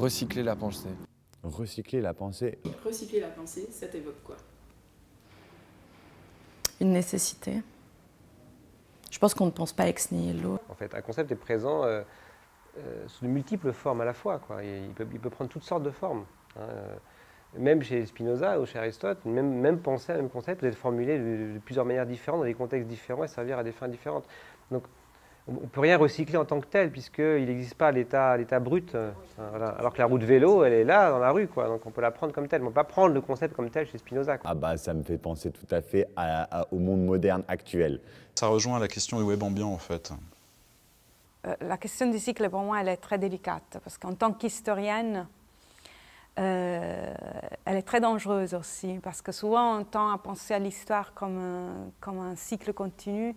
Recycler la pensée. Recycler la pensée. Recycler la pensée, ça t'évoque quoi? Une nécessité. Je pense qu'on ne pense pas ex nihilo. En fait, un concept est présent sous de multiples formes à la fois, quoi. Il peut prendre toutes sortes de formes. Hein. Même chez Spinoza ou chez Aristote, même pensée, même concept peut être formulé de plusieurs manières différentes, dans des contextes différents et servir à des fins différentes. Donc, on ne peut rien recycler en tant que tel, puisqu'il n'existe pas l'état brut. Voilà. Alors que la roue de vélo, elle est là, dans la rue, quoi. Donc on peut la prendre comme telle. On ne peut pas prendre le concept comme tel chez Spinoza, quoi. Ah bah ça me fait penser tout à fait au monde moderne actuel. Ça rejoint la question du web ambiant, en fait. La question du cycle, pour moi, elle est très délicate, parce qu'en tant qu'historienne, elle est très dangereuse aussi, parce que souvent on tend à penser à l'histoire comme un cycle continu,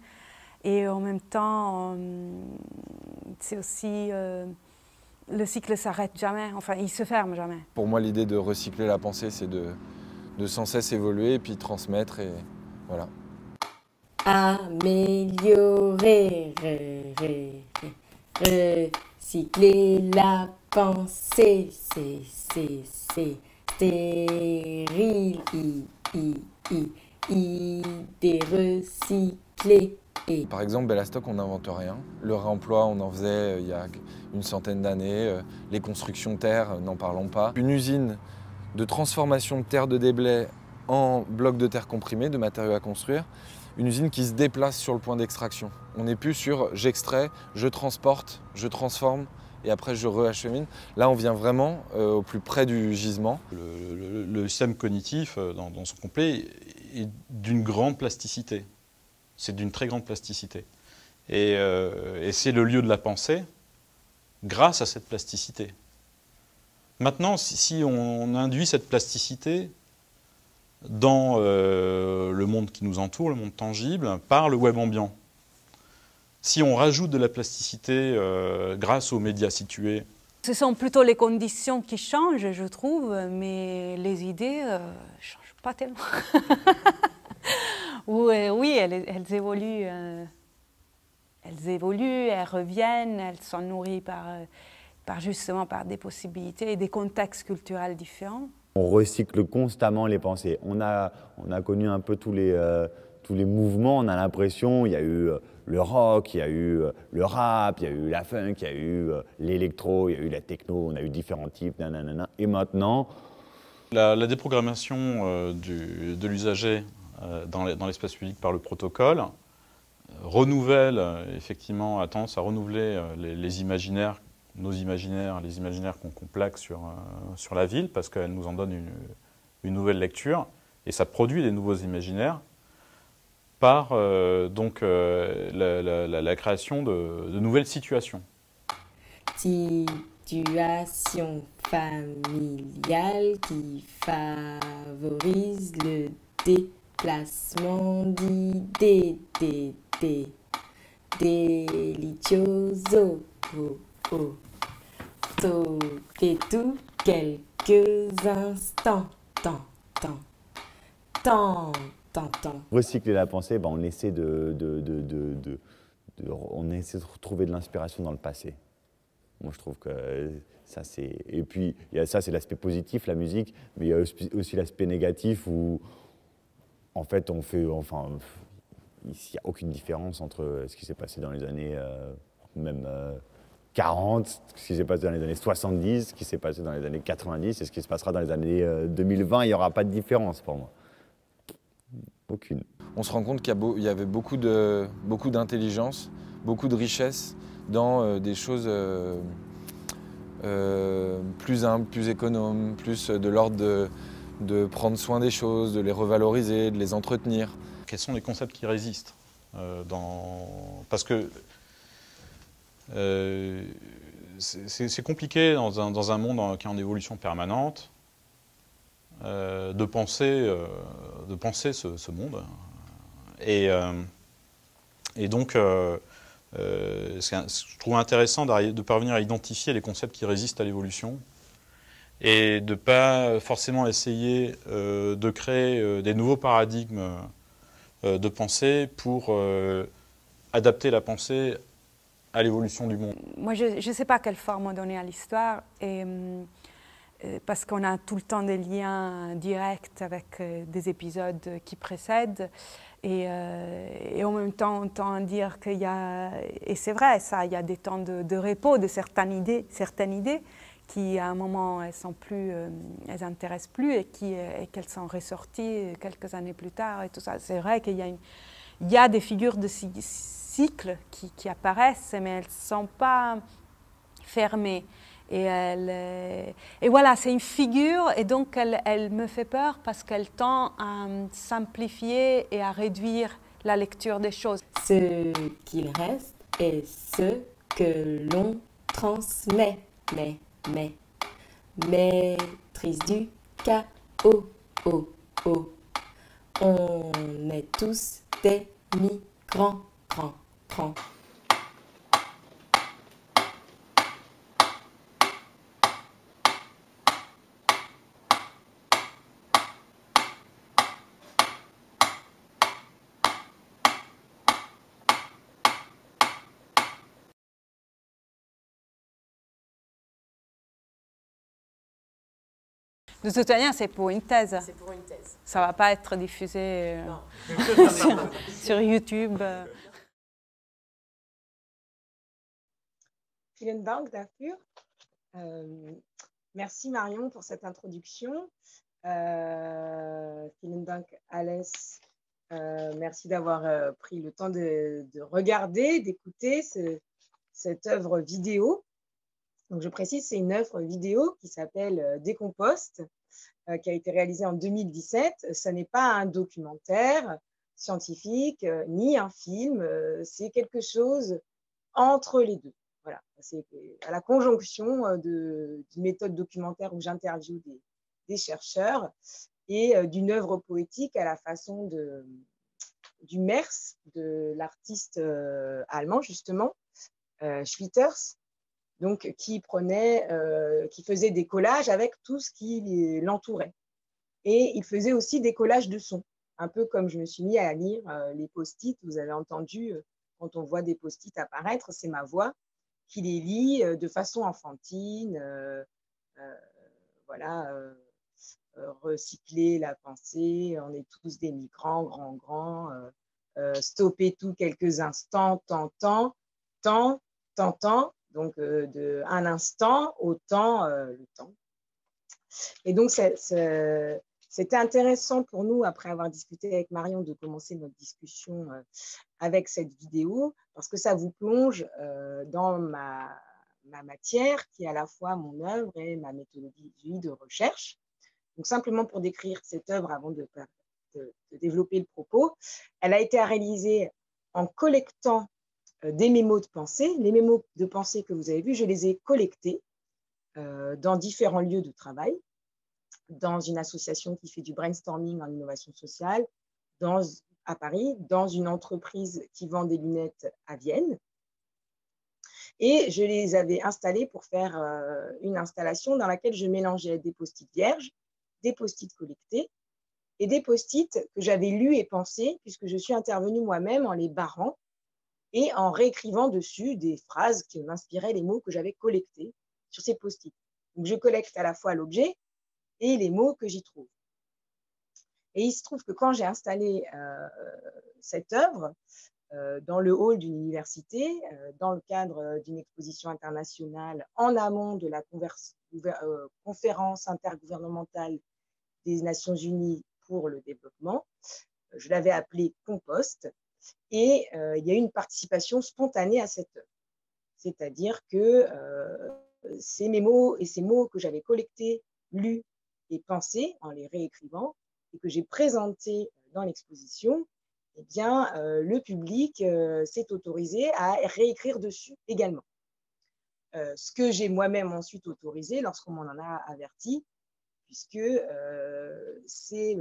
et en même temps, c'est aussi, le cycle ne s'arrête jamais, enfin il se ferme jamais. Pour moi, l'idée de recycler la pensée, c'est de sans cesse évoluer et puis transmettre et voilà. Améliorer, recycler la pensée, c'est stérile, idée recyclée. Par exemple, Bellastock, on n'invente rien. Le réemploi, on en faisait il y a une centaine d'années. Les constructions terre, n'en parlons pas. Une usine de transformation de terre de déblais en blocs de terre comprimés, de matériaux à construire. Une usine qui se déplace sur le point d'extraction. On n'est plus sur j'extrais, je transporte, je transforme et après je réachemine. Là, on vient vraiment au plus près du gisement. Le système cognitif, dans son complet, est d'une grande plasticité. C'est d'une très grande plasticité. Et c'est le lieu de la pensée grâce à cette plasticité. Maintenant, si on induit cette plasticité dans le monde qui nous entoure, le monde tangible, par le web ambiant, si on rajoute de la plasticité grâce aux médias situés. Ce sont plutôt les conditions qui changent, je trouve, mais les idées ne changent pas tellement. Oui, elles évoluent, elles reviennent, elles sont nourries justement par des possibilités et des contextes culturels différents. On recycle constamment les pensées. On a connu un peu tous les mouvements, on a l'impression, il y a eu le rock, il y a eu le rap, il y a eu la funk, il y a eu l'électro, il y a eu la techno, on a eu différents types, nanana. Et maintenant... La déprogrammation de l'usager dans l'espace public par le protocole renouvelle, effectivement, a tendance à renouveler les imaginaires, nos imaginaires, les imaginaires qu'on plaque sur la ville, parce qu'elle nous en donne une nouvelle lecture, et ça produit des nouveaux imaginaires par donc, la création de nouvelles situations. Situation familiale qui favorise le déplacement d'idées, delicioso, sauter tout quelques instants, temps. Recycler la pensée, ben, on essaie de retrouver de l'inspiration dans le passé. Moi, je trouve que ça, c'est... Et puis, ça, c'est l'aspect positif, la musique, mais il y a aussi l'aspect négatif où, en fait, il n'y a aucune différence entre ce qui s'est passé dans les années 40, ce qui s'est passé dans les années 70, ce qui s'est passé dans les années 90 et ce qui se passera dans les années 2020. Il n'y aura pas de différence pour moi. Aucune. On se rend compte qu'il y avait beaucoup d'intelligence, beaucoup de richesse dans des choses plus humbles, plus économes, plus de l'ordre de prendre soin des choses, de les revaloriser, de les entretenir. Quels sont les concepts qui résistent parce que c'est compliqué dans un monde qui est en évolution permanente de penser ce monde. Et donc, je trouve intéressant de parvenir à identifier les concepts qui résistent à l'évolution et de ne pas forcément essayer de créer des nouveaux paradigmes de pensée pour adapter la pensée à l'évolution du monde. Moi, je ne sais pas quelle forme donner à l'histoire, parce qu'on a tout le temps des liens directs avec des épisodes qui précèdent. Et en même temps, on tend à dire qu'il y a, et c'est vrai ça, il y a des temps de repos de certaines idées qui à un moment elles n'intéressent plus et qu'elles sont ressorties quelques années plus tard et tout ça. C'est vrai qu'il y a des figures de cycles qui apparaissent, mais elles ne sont pas fermées. Et voilà, c'est une figure et donc elle me fait peur parce qu'elle tend à simplifier et à réduire la lecture des choses. Ce qu'il reste est ce que l'on transmet. Maîtrise du chaos. On est tous des migrants. De toute manière, c'est pour une thèse. C'est pour une thèse. Ça ne va pas être diffusé sur YouTube. Vielen Dank dafür. Merci Marion pour cette introduction. Vielen Dank Alès. Merci d'avoir pris le temps de regarder, d'écouter cette œuvre vidéo. Donc, je précise, c'est une œuvre vidéo qui s'appelle Décompost, qui a été réalisée en 2017. Ce n'est pas un documentaire scientifique, ni un film, c'est quelque chose entre les deux. Voilà, c'est à la conjonction d'une méthode documentaire où j'interviewe des chercheurs et d'une œuvre poétique à la façon du Mers, de l'artiste allemand, justement, Schwitters, donc qui faisait des collages avec tout ce qui l'entourait. Et il faisait aussi des collages de sons, un peu comme je me suis mis à lire les post-it. Vous avez entendu, quand on voit des post-it apparaître, c'est ma voix qui les lit de façon enfantine, voilà, recycler la pensée, on est tous des migrants, grands, stopper tout quelques instants, tant. Donc, de un instant au temps, le temps. Et donc, c'était intéressant pour nous, après avoir discuté avec Marion, de commencer notre discussion avec cette vidéo, parce que ça vous plonge dans ma matière, qui est à la fois mon œuvre et ma méthodologie de recherche. Donc, simplement pour décrire cette œuvre, avant de développer le propos, elle a été réalisée en collectant des mémos de pensée. Les mémos de pensée que vous avez vus, je les ai collectés dans différents lieux de travail, dans une association qui fait du brainstorming en innovation sociale, à Paris, dans une entreprise qui vend des lunettes à Vienne. Et je les avais installés pour faire une installation dans laquelle je mélangeais des post-it vierges, des post-it collectés et des post-it que j'avais lus et pensés, puisque je suis intervenue moi-même en les barrant et en réécrivant dessus des phrases qui m'inspiraient les mots que j'avais collectés sur ces post-it. Donc, je collecte à la fois l'objet et les mots que j'y trouve. Et il se trouve que quand j'ai installé cette œuvre dans le hall d'une université, dans le cadre d'une exposition internationale en amont de la conférence intergouvernementale des Nations Unies pour le développement, je l'avais appelée Compost, et il y a eu une participation spontanée à cette œuvre. C'est-à-dire que ces mémos et ces mots que j'avais collectés, lus et pensés en les réécrivant, et que j'ai présentés dans l'exposition, eh bien, le public s'est autorisé à réécrire dessus également. Ce que j'ai moi-même ensuite autorisé lorsqu'on m'en a averti, puisque c'est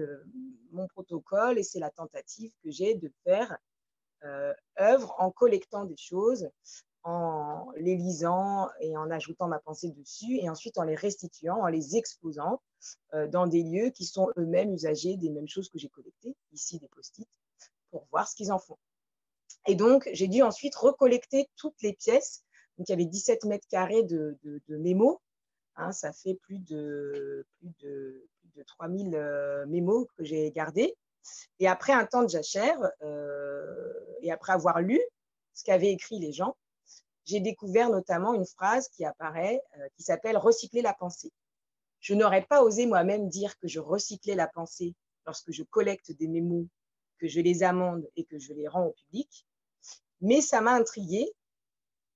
mon protocole et c'est la tentative que j'ai de faire œuvre en collectant des choses, en les lisant et en ajoutant ma pensée dessus, et ensuite en les restituant, en les exposant dans des lieux qui sont eux-mêmes usagers des mêmes choses que j'ai collectées, ici des post-it, pour voir ce qu'ils en font. Et donc, j'ai dû ensuite recollecter toutes les pièces. Donc, il y avait 17 mètres carrés de mémos. Hein, ça fait plus de 3000 mémos que j'ai gardés. Et après un temps de jachère, et après avoir lu ce qu'avaient écrit les gens, j'ai découvert notamment une phrase qui apparaît, qui s'appelle « recycler la pensée ». Je n'aurais pas osé moi-même dire que je recyclais la pensée lorsque je collecte des mémos, que je les amende et que je les rends au public, mais ça m'a intriguée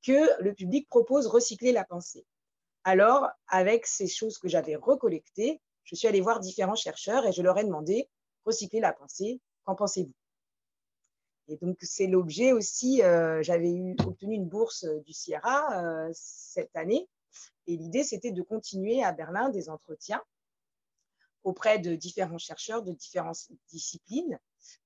que le public propose recycler la pensée. Alors, avec ces choses que j'avais recollectées, je suis allée voir différents chercheurs et je leur ai demandé « recycler la pensée, qu'en pensez-vous » Et donc, c'est l'objet aussi, j'avais obtenu une bourse du Sierra cette année, et l'idée, c'était de continuer à Berlin des entretiens auprès de différents chercheurs de différentes disciplines,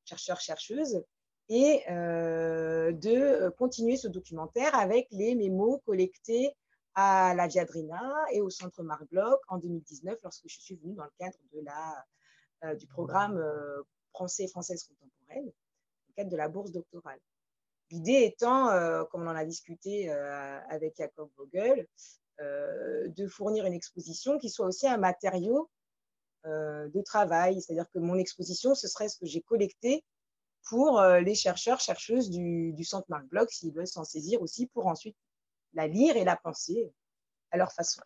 chercheurs, chercheuses, et de continuer ce documentaire avec les mémos collectés à la Viadrina et au Centre Marc Bloch en 2019, lorsque je suis venue dans le cadre du programme français et française contemporaine, dans le cadre de la bourse doctorale. L'idée étant, comme on en a discuté avec Jacob Vogel, de fournir une exposition qui soit aussi un matériau de travail. C'est-à-dire que mon exposition, ce serait ce que j'ai collecté pour les chercheurs, chercheuses du Centre Marc Bloch, s'ils veulent s'en saisir aussi, pour ensuite la lire et la penser à leur façon.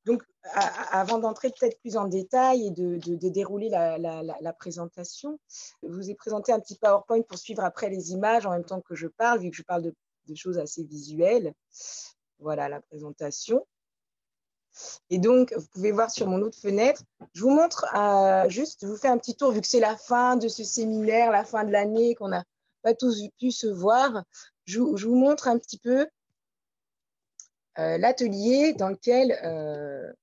Donc, avant d'entrer peut-être plus en détail et de dérouler la présentation, je vous ai présenté un petit PowerPoint pour suivre après les images en même temps que je parle, vu que je parle de choses assez visuelles. Voilà la présentation. Et donc, vous pouvez voir sur mon autre fenêtre, je vous montre juste, je vous fais un petit tour, vu que c'est la fin de ce séminaire, la fin de l'année, qu'on n'a pas tous pu se voir. Je vous montre un petit peu l'atelier dans lequel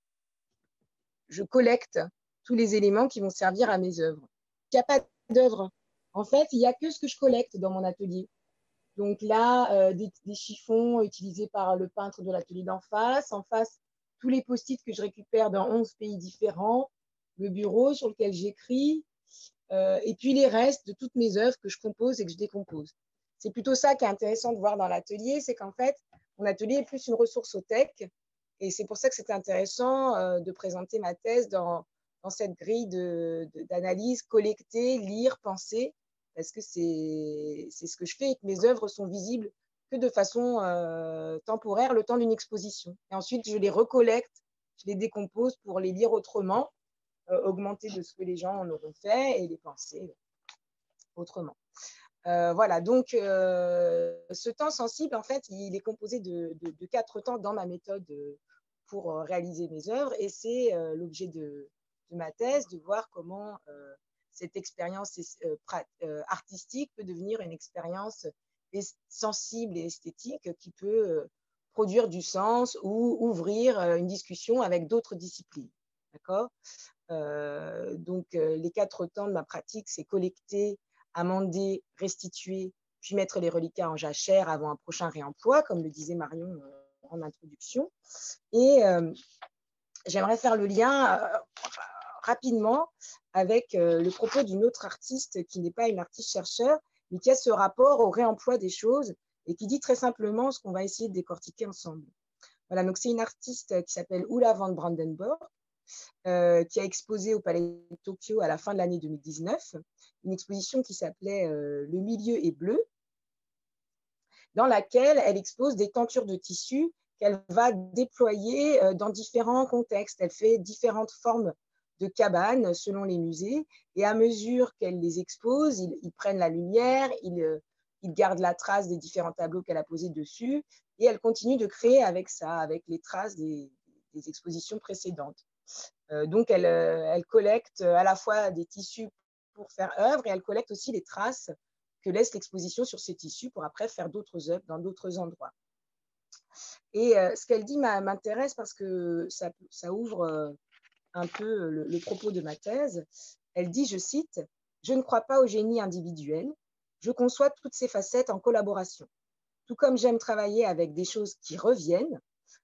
je collecte tous les éléments qui vont servir à mes œuvres. Il n'y a pas d'œuvre. En fait, il n'y a que ce que je collecte dans mon atelier. Donc là, des chiffons utilisés par le peintre de l'atelier d'en face. En face, tous les post-it que je récupère dans 11 pays différents. Le bureau sur lequel j'écris. Et puis les restes de toutes mes œuvres que je compose et que je décompose. C'est plutôt ça qui est intéressant de voir dans l'atelier, c'est qu'en fait, mon atelier est plus une ressourceothèque. Et c'est pour ça que c'était intéressant de présenter ma thèse dans cette grille d'analyse, collecter, lire, penser, parce que c'est ce que je fais et que mes œuvres sont visibles que de façon temporaire le temps d'une exposition. Et ensuite, je les recollecte, je les décompose pour les lire autrement, augmenter de ce que les gens en auront fait et les penser autrement. Voilà, donc ce temps sensible, en fait, il est composé de 4 temps dans ma méthode pour réaliser mes œuvres, et c'est l'objet de ma thèse, de voir comment cette expérience artistique peut devenir une expérience sensible et esthétique qui peut produire du sens ou ouvrir une discussion avec d'autres disciplines. D'accord ? Donc, les 4 temps de ma pratique, c'est collecter, amender, restituer, puis mettre les reliquats en jachère avant un prochain réemploi, comme le disait Marion en introduction. Et j'aimerais faire le lien rapidement avec le propos d'une autre artiste qui n'est pas une artiste-chercheur, mais qui a ce rapport au réemploi des choses et qui dit très simplement ce qu'on va essayer de décortiquer ensemble. Voilà, donc c'est une artiste qui s'appelle Ulla van Brandenburg, qui a exposé au Palais de Tokyo à la fin de l'année 2019, une exposition qui s'appelait « Le milieu est bleu », dans laquelle elle expose des tentures de tissu qu'elle va déployer dans différents contextes. Elle fait différentes formes de cabanes selon les musées, et à mesure qu'elle les expose, ils prennent la lumière, ils gardent la trace des différents tableaux qu'elle a posés dessus, et elle continue de créer avec ça, avec les traces des expositions précédentes. Donc, elle collecte à la fois des tissus pour faire œuvre, et elle collecte aussi les traces que laisse l'exposition sur ces tissus pour après faire d'autres œuvres dans d'autres endroits. Et ce qu'elle dit m'intéresse parce que ça ouvre un peu le propos de ma thèse. Elle dit, je cite, « Je ne crois pas au génie individuel, je conçois toutes ces facettes en collaboration. Tout comme j'aime travailler avec des choses qui reviennent,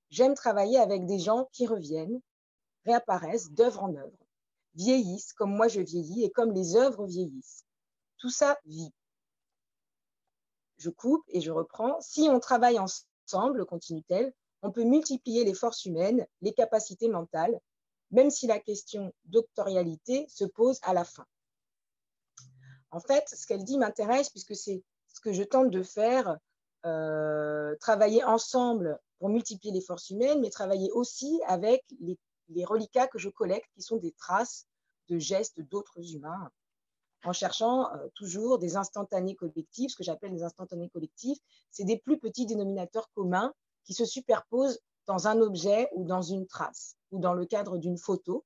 j'aime travailler avec des gens qui reviennent, réapparaissent d'œuvre en œuvre, vieillissent comme moi je vieillis et comme les œuvres vieillissent. Tout ça vit. Je coupe et je reprends. Si on travaille ensemble, continue-t-elle, on peut multiplier les forces humaines, les capacités mentales, même si la question doctorialité se pose à la fin. En fait, ce qu'elle dit m'intéresse puisque c'est ce que je tente de faire, travailler ensemble pour multiplier les forces humaines, mais travailler aussi avec les reliquats que je collecte, qui sont des traces de gestes d'autres humains, en cherchant toujours des instantanés collectifs. Ce que j'appelle des instantanés collectifs, c'est des plus petits dénominateurs communs qui se superposent dans un objet ou dans une trace, ou dans le cadre d'une photo,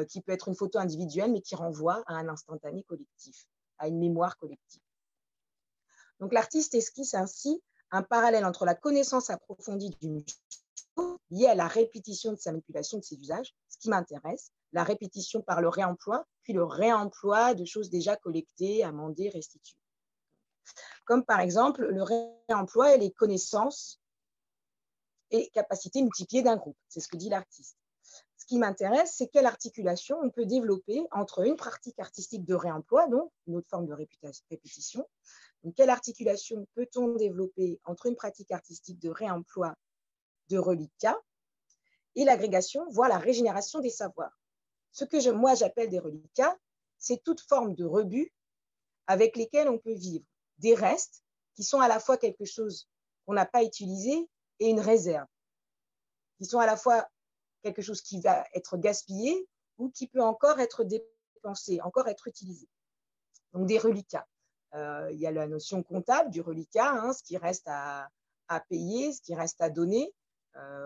qui peut être une photo individuelle, mais qui renvoie à un instantané collectif, à une mémoire collective. Donc l'artiste esquisse ainsi un parallèle entre la connaissance approfondie d'une chose liée à la répétition de sa manipulation de ses usages, ce qui m'intéresse, la répétition par le réemploi, puis le réemploi de choses déjà collectées, amendées, restituées. Comme par exemple le réemploi et les connaissances et capacités multipliées d'un groupe. C'est ce que dit l'artiste. Ce qui m'intéresse, c'est quelle articulation on peut développer entre une pratique artistique de réemploi, donc une autre forme de répétition. Donc, quelle articulation peut-on développer entre une pratique artistique de réemploi de reliquats et l'agrégation, voire la régénération des savoirs. Ce que moi j'appelle des reliquats, c'est toute forme de rebut avec lesquels on peut vivre, des restes qui sont à la fois quelque chose qu'on n'a pas utilisé et une réserve, qui sont à la fois quelque chose qui va être gaspillé ou qui peut encore être dépensé, encore être utilisé. Donc des reliquats. Il y a la notion comptable du reliquat, hein, ce qui reste à payer, ce qui reste à donner.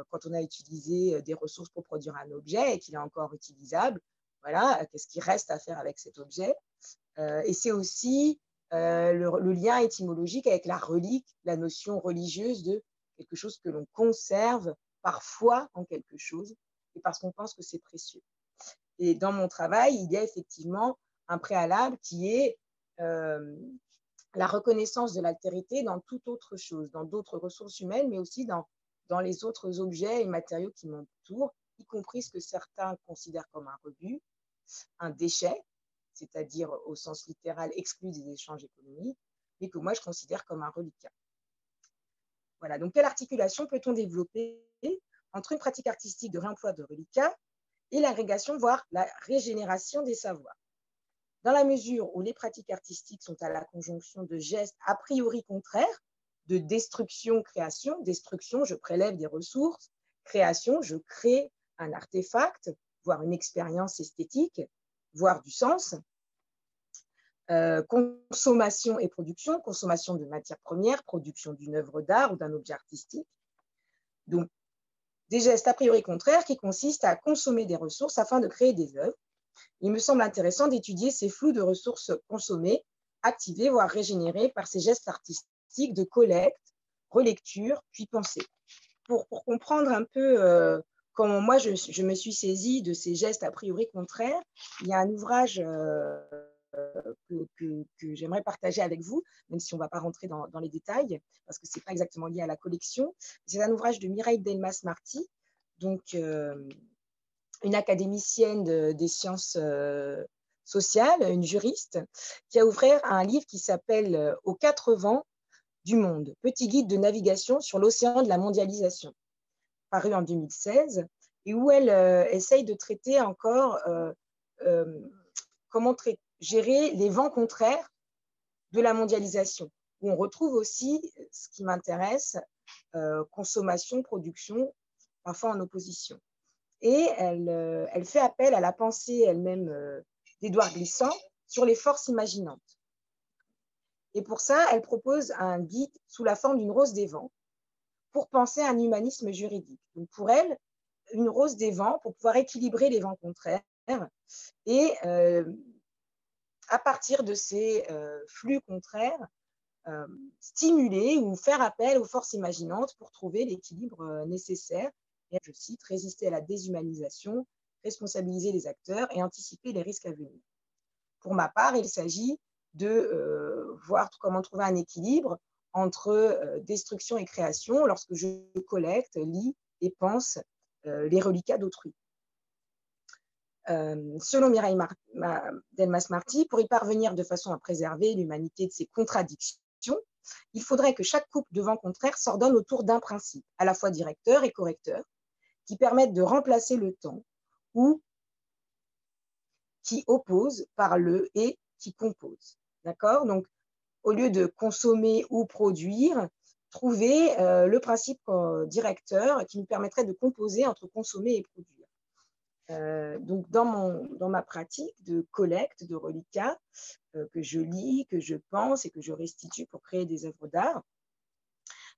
Quand on a utilisé des ressources pour produire un objet et qu'il est encore utilisable, voilà, qu'est-ce qui reste à faire avec cet objet? Et c'est aussi le lien étymologique avec la relique, la notion religieuse de quelque chose que l'on conserve parfois en quelque chose, et parce qu'on pense que c'est précieux. Et dans mon travail, il y a effectivement un préalable qui est la reconnaissance de l'altérité dans toute autre chose, dans d'autres ressources humaines, mais aussi dans les autres objets et matériaux qui m'entourent, y compris ce que certains considèrent comme un rebut, un déchet, c'est-à-dire au sens littéral exclu des échanges économiques, mais que moi je considère comme un reliquat. Voilà, donc quelle articulation peut-on développer entre une pratique artistique de réemploi de reliquats et l'agrégation, voire la régénération des savoirs? Dans la mesure où les pratiques artistiques sont à la conjonction de gestes a priori contraires, de destruction-création, destruction, je prélève des ressources, création, je crée un artefact, voire une expérience esthétique, voire du sens, consommation et production, consommation de matières premières, production d'une œuvre d'art ou d'un objet artistique. Donc, des gestes a priori contraires qui consistent à consommer des ressources afin de créer des œuvres. Il me semble intéressant d'étudier ces flux de ressources consommées, activées, voire régénérées par ces gestes artistiques de collecte, relecture, puis pensée. Pour comprendre un peu comment moi je me suis saisie de ces gestes a priori contraires, il y a un ouvrage que j'aimerais partager avec vous, même si on ne va pas rentrer dans les détails, parce que ce n'est pas exactement lié à la collection. C'est un ouvrage de Mireille Delmas-Marty, donc une académicienne des sciences sociales, une juriste, qui a ouvert un livre qui s'appelle « Aux quatre vents du monde, petit guide de navigation sur l'océan de la mondialisation », paru en 2016, et où elle essaye de traiter encore comment gérer les vents contraires de la mondialisation, où on retrouve aussi ce qui m'intéresse, consommation, production, parfois en opposition. Et elle fait appel à la pensée elle-même d'Édouard Glissant sur les forces imaginantes. Et pour ça, elle propose un guide sous la forme d'une rose des vents pour penser un humanisme juridique. Donc pour elle, une rose des vents pour pouvoir équilibrer les vents contraires et à partir de ces flux contraires, stimuler ou faire appel aux forces imaginantes pour trouver l'équilibre nécessaire. Et je cite, résister à la déshumanisation, responsabiliser les acteurs et anticiper les risques à venir. Pour ma part, il s'agit de voir comment trouver un équilibre entre destruction et création lorsque je collecte, lis et pense les reliquats d'autrui. Selon Mireille Delmas-Marty, pour y parvenir de façon à préserver l'humanité de ses contradictions, il faudrait que chaque couple de vents contraires s'ordonne autour d'un principe, à la fois directeur et correcteur, qui permettent de remplacer le temps ou qui oppose par le et qui compose. D'accord? Donc, au lieu de consommer ou produire, trouver le principe directeur qui nous permettrait de composer entre consommer et produire. Donc, dans ma pratique de collecte de reliquats que je lis, que je pense et que je restitue pour créer des œuvres d'art,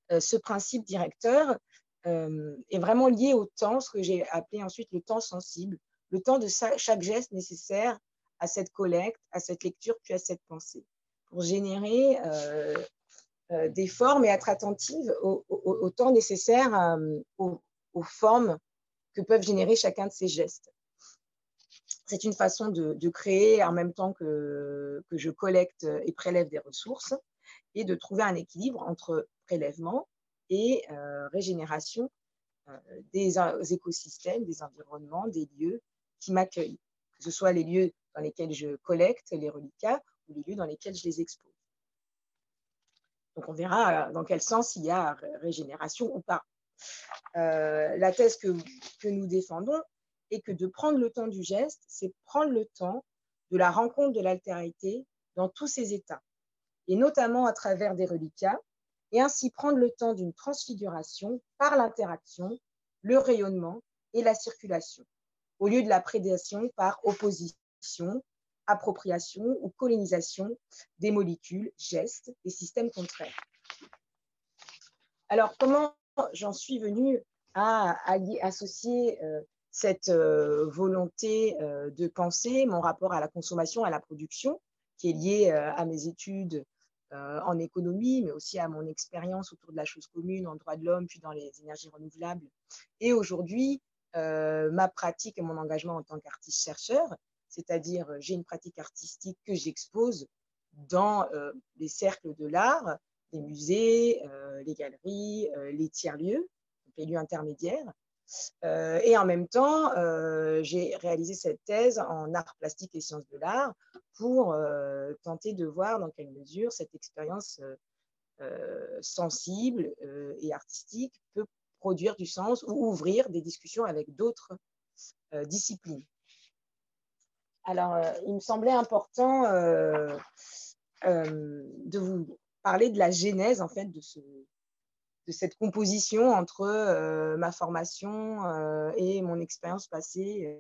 ce principe directeur est vraiment lié au temps, ce que j'ai appelé ensuite le temps sensible, le temps de chaque geste nécessaire à cette collecte, à cette lecture, puis à cette pensée, pour générer des formes et être attentive au temps nécessaire aux formes que peuvent générer chacun de ces gestes. C'est une façon de créer en même temps que je collecte et prélève des ressources et de trouver un équilibre entre prélèvement et régénération des écosystèmes, des environnements, des lieux qui m'accueillent, que ce soit les lieux dans lesquels je collecte les reliquats ou les lieux dans lesquels je les expose. Donc, on verra dans quel sens il y a régénération ou pas. La thèse que nous défendons est que de prendre le temps du geste, c'est prendre le temps de la rencontre de l'altérité dans tous ses états, et notamment à travers des reliquats, et ainsi prendre le temps d'une transfiguration par l'interaction, le rayonnement et la circulation, au lieu de la prédation par opposition, appropriation ou colonisation des molécules, gestes et systèmes contraires. Alors, comment j'en suis venue à associer cette volonté de penser, mon rapport à la consommation, à la production, qui est lié à mes études en économie, mais aussi à mon expérience autour de la chose commune, en droit de l'homme, puis dans les énergies renouvelables. Et aujourd'hui, ma pratique et mon engagement en tant qu'artiste-chercheur, c'est-à-dire j'ai une pratique artistique que j'expose dans les cercles de l'art, les musées, les galeries, les tiers-lieux, les lieux intermédiaires. Et en même temps, j'ai réalisé cette thèse en art plastique et sciences de l'art pour tenter de voir dans quelle mesure cette expérience sensible et artistique peut produire du sens ou ouvrir des discussions avec d'autres disciplines. Alors, il me semblait important de vous parler de la genèse en fait de cette composition entre ma formation et mon expérience passée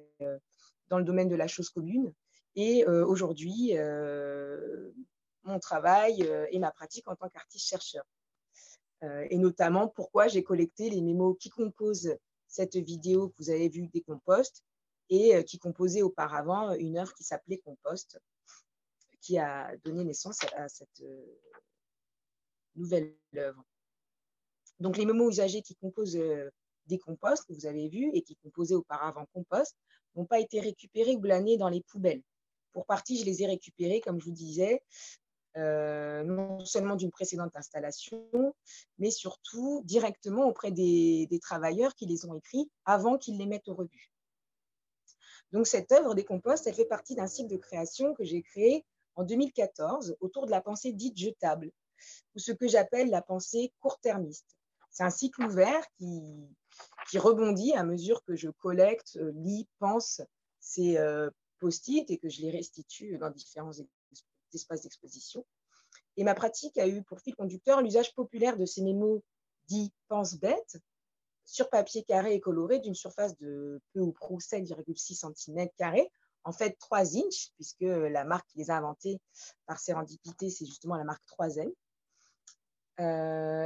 dans le domaine de la chose commune et aujourd'hui mon travail et ma pratique en tant qu'artiste-chercheur. Et notamment pourquoi j'ai collecté les mémos qui composent cette vidéo que vous avez vue des composts et qui composait auparavant une œuvre qui s'appelait Compost, qui a donné naissance à cette nouvelle œuvre. Donc, les mémos usagés qui composent des composts que vous avez vus et qui composaient auparavant compost n'ont pas été récupérés ou glanés dans les poubelles. Pour partie, je les ai récupérés, comme je vous disais, non seulement d'une précédente installation, mais surtout directement auprès des travailleurs qui les ont écrits avant qu'ils les mettent au rebut. Donc, cette œuvre des composts, elle fait partie d'un cycle de création que j'ai créé en 2014 autour de la pensée dite jetable, ou ce que j'appelle la pensée court-termiste. C'est un cycle ouvert qui rebondit à mesure que je collecte, lis, pense ces post-it et que je les restitue dans différents espaces d'exposition. Et ma pratique a eu pour fil conducteur l'usage populaire de ces mémos dits pense-bêtes sur papier carré et coloré d'une surface de peu ou prou 7,6 cm², en fait 3 inches, puisque la marque qui les a inventés par sérendipité, c'est justement la marque 3M.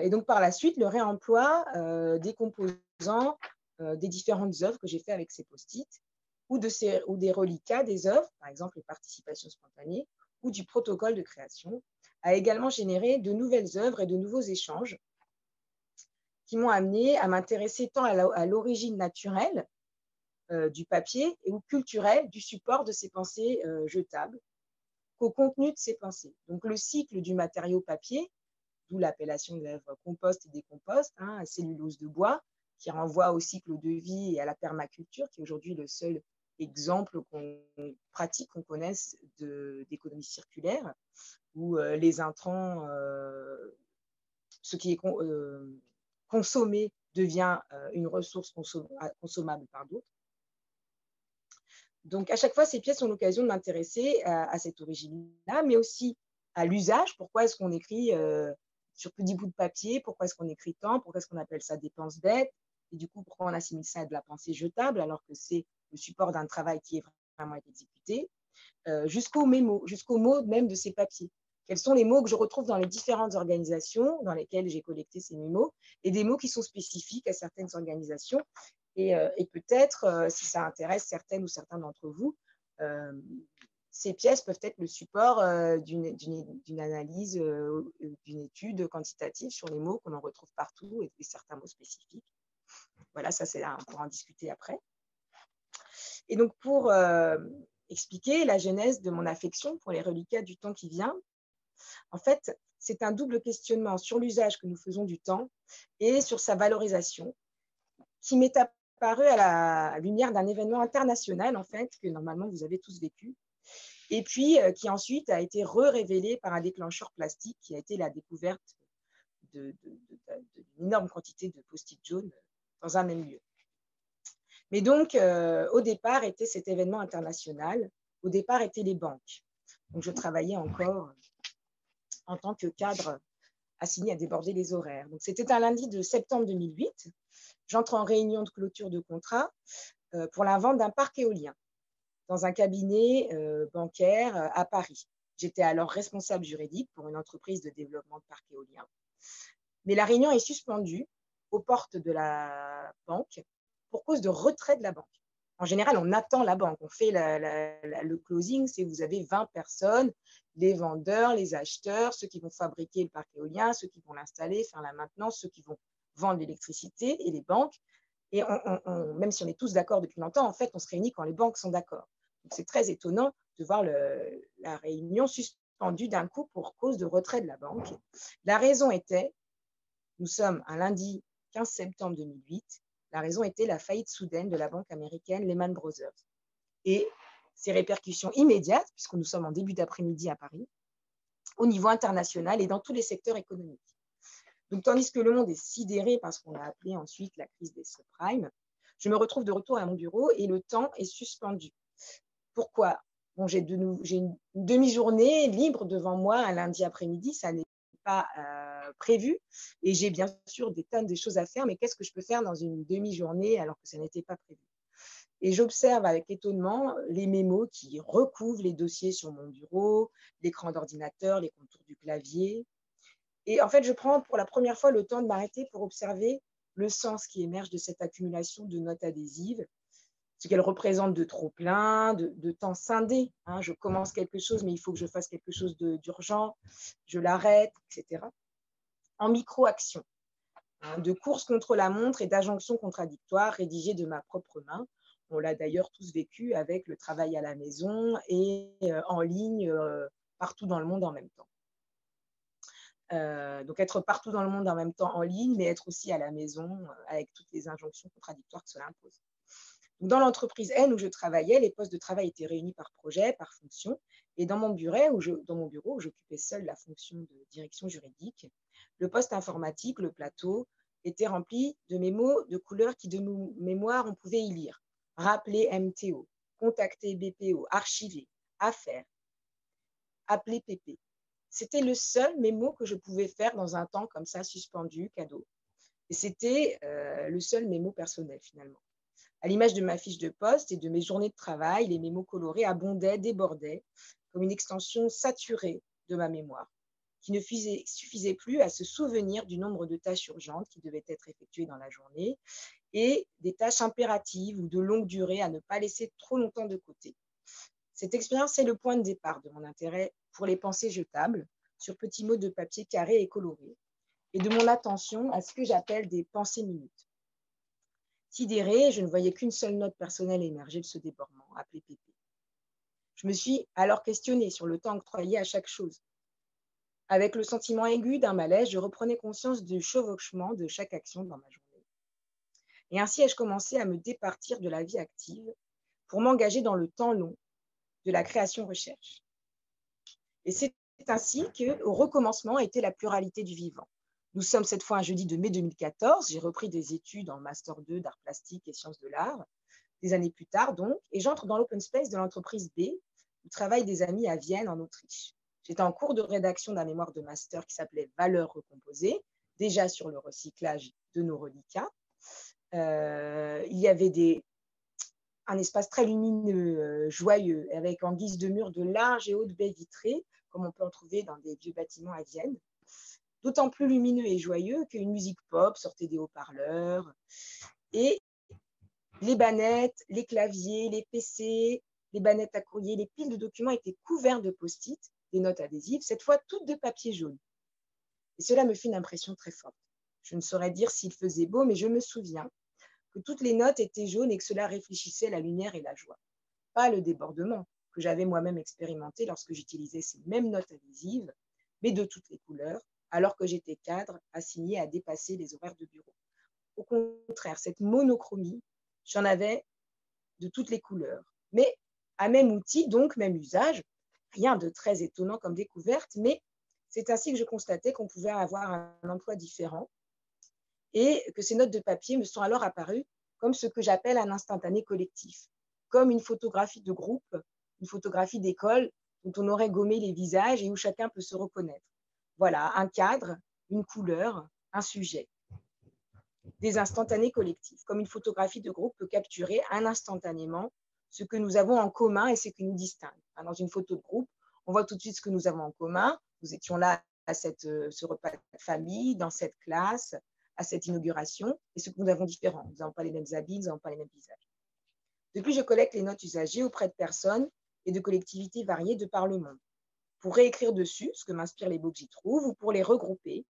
Et donc par la suite, le réemploi des composants des différentes œuvres que j'ai fait avec ces post-it, ou des reliquats des œuvres, par exemple les participations spontanées, ou du protocole de création, a également généré de nouvelles œuvres et de nouveaux échanges qui m'ont amené à m'intéresser tant à l'origine naturelle du papier ou culturelle du support de ces pensées jetables qu'au contenu de ces pensées. Donc le cycle du matériau papier, d'où l'appellation de l'œuvre compost et décompost, cellulose de bois, qui renvoie au cycle de vie et à la permaculture, qui est aujourd'hui le seul exemples pratiques qu'on connaisse d'économie circulaire, où les intrants, ce qui est consommé devient une ressource consommable par d'autres. Donc, à chaque fois, ces pièces sont l'occasion de m'intéresser à cette origine-là, mais aussi à l'usage. Pourquoi est-ce qu'on écrit sur plus 10 bouts de papier? Pourquoi est-ce qu'on écrit tant? Pourquoi est-ce qu'on appelle ça des penses bêtes? Et du coup, pourquoi on assimile ça à de la pensée jetable alors que c'est le support d'un travail qui est vraiment exécuté? Jusqu'aux mémos, jusqu'aux mots même de ces papiers. Quels sont les mots que je retrouve dans les différentes organisations dans lesquelles j'ai collecté ces mémos, et des mots qui sont spécifiques à certaines organisations. Et peut-être, si ça intéresse certaines ou certains d'entre vous, ces pièces peuvent être le support d'une analyse, d'une étude quantitative sur les mots que l'on retrouve partout et certains mots spécifiques. Voilà, ça c'est pour en discuter après. Et donc pour expliquer la genèse de mon affection pour les reliquats du temps qui vient, en fait, c'est un double questionnement sur l'usage que nous faisons du temps et sur sa valorisation qui m'est apparu à la lumière d'un événement international, en fait, que normalement vous avez tous vécu, et puis qui ensuite a été révélé par un déclencheur plastique qui a été la découverte d'une énorme quantité de post-it jaunes dans un même lieu. Mais donc, au départ, était cet événement international, au départ étaient les banques. Donc, je travaillais encore en tant que cadre assigné à déborder les horaires. Donc, c'était un lundi de septembre 2008. J'entre en réunion de clôture de contrat pour la vente d'un parc éolien dans un cabinet bancaire à Paris. J'étais alors responsable juridique pour une entreprise de développement de parcs éoliens. Mais la réunion est suspendue aux portes de la banque pour cause de retrait de la banque. En général, on attend la banque. On fait le closing, c'est vous avez 20 personnes, les vendeurs, les acheteurs, ceux qui vont fabriquer le parc éolien, ceux qui vont l'installer, faire la maintenance, ceux qui vont vendre l'électricité et les banques. Et même si on est tous d'accord depuis longtemps, en fait, on se réunit quand les banques sont d'accord. Donc, c'est très étonnant de voir la réunion suspendue d'un coup pour cause de retrait de la banque. La raison était, nous sommes un lundi 15 septembre 2008, la raison était la faillite soudaine de la banque américaine Lehman Brothers. Et ses répercussions immédiates, puisque nous sommes en début d'après-midi à Paris, au niveau international et dans tous les secteurs économiques. Donc, tandis que le monde est sidéré par ce qu'on a appelé ensuite la crise des subprimes, je me retrouve de retour à mon bureau et le temps est suspendu. Pourquoi? Bon, j'ai une demi-journée libre devant moi un lundi après-midi, ça n'est pas prévu, et j'ai bien sûr des tonnes de choses à faire, mais qu'est-ce que je peux faire dans une demi-journée alors que ça n'était pas prévu? Et j'observe avec étonnement les mémos qui recouvrent les dossiers sur mon bureau, l'écran d'ordinateur, les contours du clavier. Et en fait, je prends pour la première fois le temps de m'arrêter pour observer le sens qui émerge de cette accumulation de notes adhésives, ce qu'elle représente de trop plein, de temps scindé. Hein. Je commence quelque chose, mais il faut que je fasse quelque chose d'urgent, je l'arrête, etc. En micro-action, hein, de course contre la montre et d'injonctions contradictoires rédigées de ma propre main. On l'a d'ailleurs tous vécu avec le travail à la maison et en ligne partout dans le monde en même temps. Donc être partout dans le monde en même temps en ligne, mais être aussi à la maison avec toutes les injonctions contradictoires que cela impose. Donc, dans l'entreprise N où je travaillais, les postes de travail étaient réunis par projet, par fonction, et dans mon bureau où j'occupais seule la fonction de direction juridique, le poste informatique, le plateau, était rempli de mémos de couleurs qui de mémoire on pouvait y lire. Rappeler MTO, contacter BPO, archiver, affaire, appeler PP. C'était le seul mémo que je pouvais faire dans un temps comme ça, suspendu, cadeau. Et c'était le seul mémo personnel finalement. À l'image de ma fiche de poste et de mes journées de travail, les mémos colorés abondaient, débordaient, comme une extension saturée de ma mémoire, qui ne suffisait plus à se souvenir du nombre de tâches urgentes qui devaient être effectuées dans la journée et des tâches impératives ou de longue durée à ne pas laisser trop longtemps de côté. Cette expérience est le point de départ de mon intérêt pour les pensées jetables sur petits mots de papier carrés et colorés et de mon attention à ce que j'appelle des pensées minutes. Sidérée, je ne voyais qu'une seule note personnelle émerger de ce débordement, appelée PP. Je me suis alors questionnée sur le temps octroyé à chaque chose. Avec le sentiment aigu d'un malaise, je reprenais conscience du chevauchement de chaque action dans ma journée. Et ainsi ai-je commencé à me départir de la vie active pour m'engager dans le temps long de la création-recherche. Et c'est ainsi qu'au recommencement était la pluralité du vivant. Nous sommes cette fois un jeudi de mai 2014. J'ai repris des études en Master 2 d'art plastique et sciences de l'art, des années plus tard donc, et j'entre dans l'open space de l'entreprise B, où travaillent des amis à Vienne, en Autriche. J'étais en cours de rédaction d'un mémoire de master qui s'appelait « Valeurs recomposées », déjà sur le recyclage de nos reliquats. Il y avait un espace très lumineux, joyeux, avec en guise de mur de larges et hautes baies vitrées, comme on peut en trouver dans des vieux bâtiments à Vienne. D'autant plus lumineux et joyeux qu'une musique pop sortait des haut-parleurs. Et les bannettes, les claviers, les PC, les bannettes à courrier, les piles de documents étaient couverts de post-it, des notes adhésives, cette fois toutes de papier jaune. Et cela me fit une impression très forte. Je ne saurais dire s'il faisait beau, mais je me souviens que toutes les notes étaient jaunes et que cela réfléchissait la lumière et la joie. Pas le débordement que j'avais moi-même expérimenté lorsque j'utilisais ces mêmes notes adhésives, mais de toutes les couleurs, alors que j'étais cadre assigné à dépasser les horaires de bureau. Au contraire, cette monochromie, j'en avais de toutes les couleurs, mais à même outil, donc même usage, rien de très étonnant comme découverte, mais c'est ainsi que je constatais qu'on pouvait avoir un emploi différent et que ces notes de papier me sont alors apparues comme ce que j'appelle un instantané collectif, comme une photographie de groupe, une photographie d'école dont on aurait gommé les visages et où chacun peut se reconnaître. Voilà, un cadre, une couleur, un sujet. Des instantanés collectifs, comme une photographie de groupe peut capturer instantanément ce que nous avons en commun et ce qui nous distingue. Dans une photo de groupe, on voit tout de suite ce que nous avons en commun. Nous étions là à ce repas de famille, dans cette classe, à cette inauguration, et ce que nous avons différent. Nous n'avons pas les mêmes habits, nous n'avons pas les mêmes visages. Depuis, je collecte les notes usagées auprès de personnes et de collectivités variées de par le monde, pour réécrire dessus ce que m'inspirent les mots que j'y trouve, ou pour les regrouper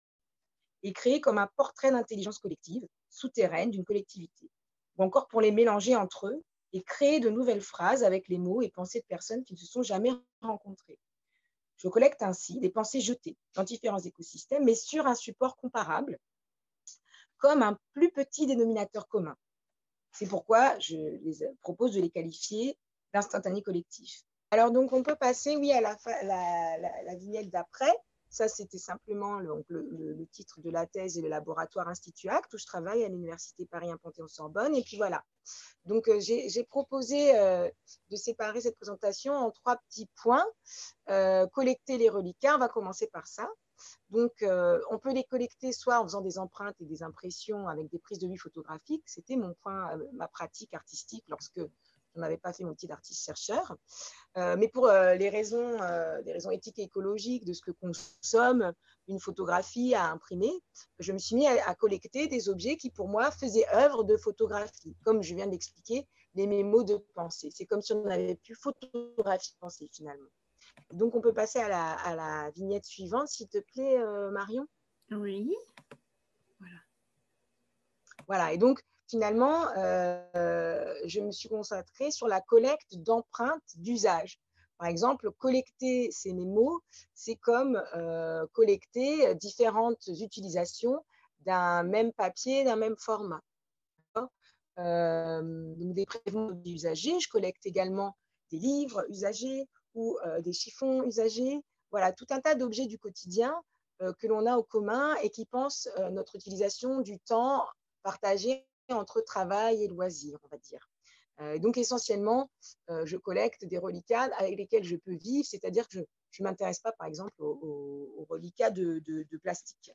et créer comme un portrait d'intelligence collective, souterraine d'une collectivité, ou encore pour les mélanger entre eux et créer de nouvelles phrases avec les mots et pensées de personnes qui ne se sont jamais rencontrées. Je collecte ainsi des pensées jetées dans différents écosystèmes, mais sur un support comparable, comme un plus petit dénominateur commun. C'est pourquoi je les propose de les qualifier d'instantanés collectifs. Alors donc on peut passer, oui, à la vignette d'après. Ça, c'était simplement le titre de la thèse et le laboratoire Institut Act, où je travaille à l'Université Paris-1 Panthéon-Sorbonne. Et puis voilà. Donc, j'ai proposé de séparer cette présentation en 3 petits points. Collecter les reliquats, on va commencer par ça. Donc, on peut les collecter soit en faisant des empreintes et des impressions avec des prises de vue photographiques. C'était ma pratique artistique lorsque je n'avais pas fait mon petit d'artiste-chercheur. Mais pour des raisons éthiques et écologiques de ce que consomme une photographie à imprimer, je me suis mis à collecter des objets qui, pour moi, faisaient œuvre de photographie. Comme je viens de l'expliquer, les mémos de pensée. C'est comme si on avait pu photographier pensée, finalement. Donc, on peut passer à la vignette suivante, s'il te plaît, Marion. Oui. Voilà, et donc, finalement, je me suis concentrée sur la collecte d'empreintes d'usage. Par exemple, collecter ces mémos, c'est comme collecter différentes utilisations d'un même papier, d'un même format. Donc des prévenants usagés, je collecte également des livres usagés ou des chiffons usagés. Voilà, tout un tas d'objets du quotidien que l'on a au commun et qui pensent notre utilisation du temps partagé entre travail et loisirs, on va dire. Donc, essentiellement, je collecte des reliquats avec lesquels je peux vivre, c'est-à-dire que je ne m'intéresse pas, par exemple, aux reliquats de plastique.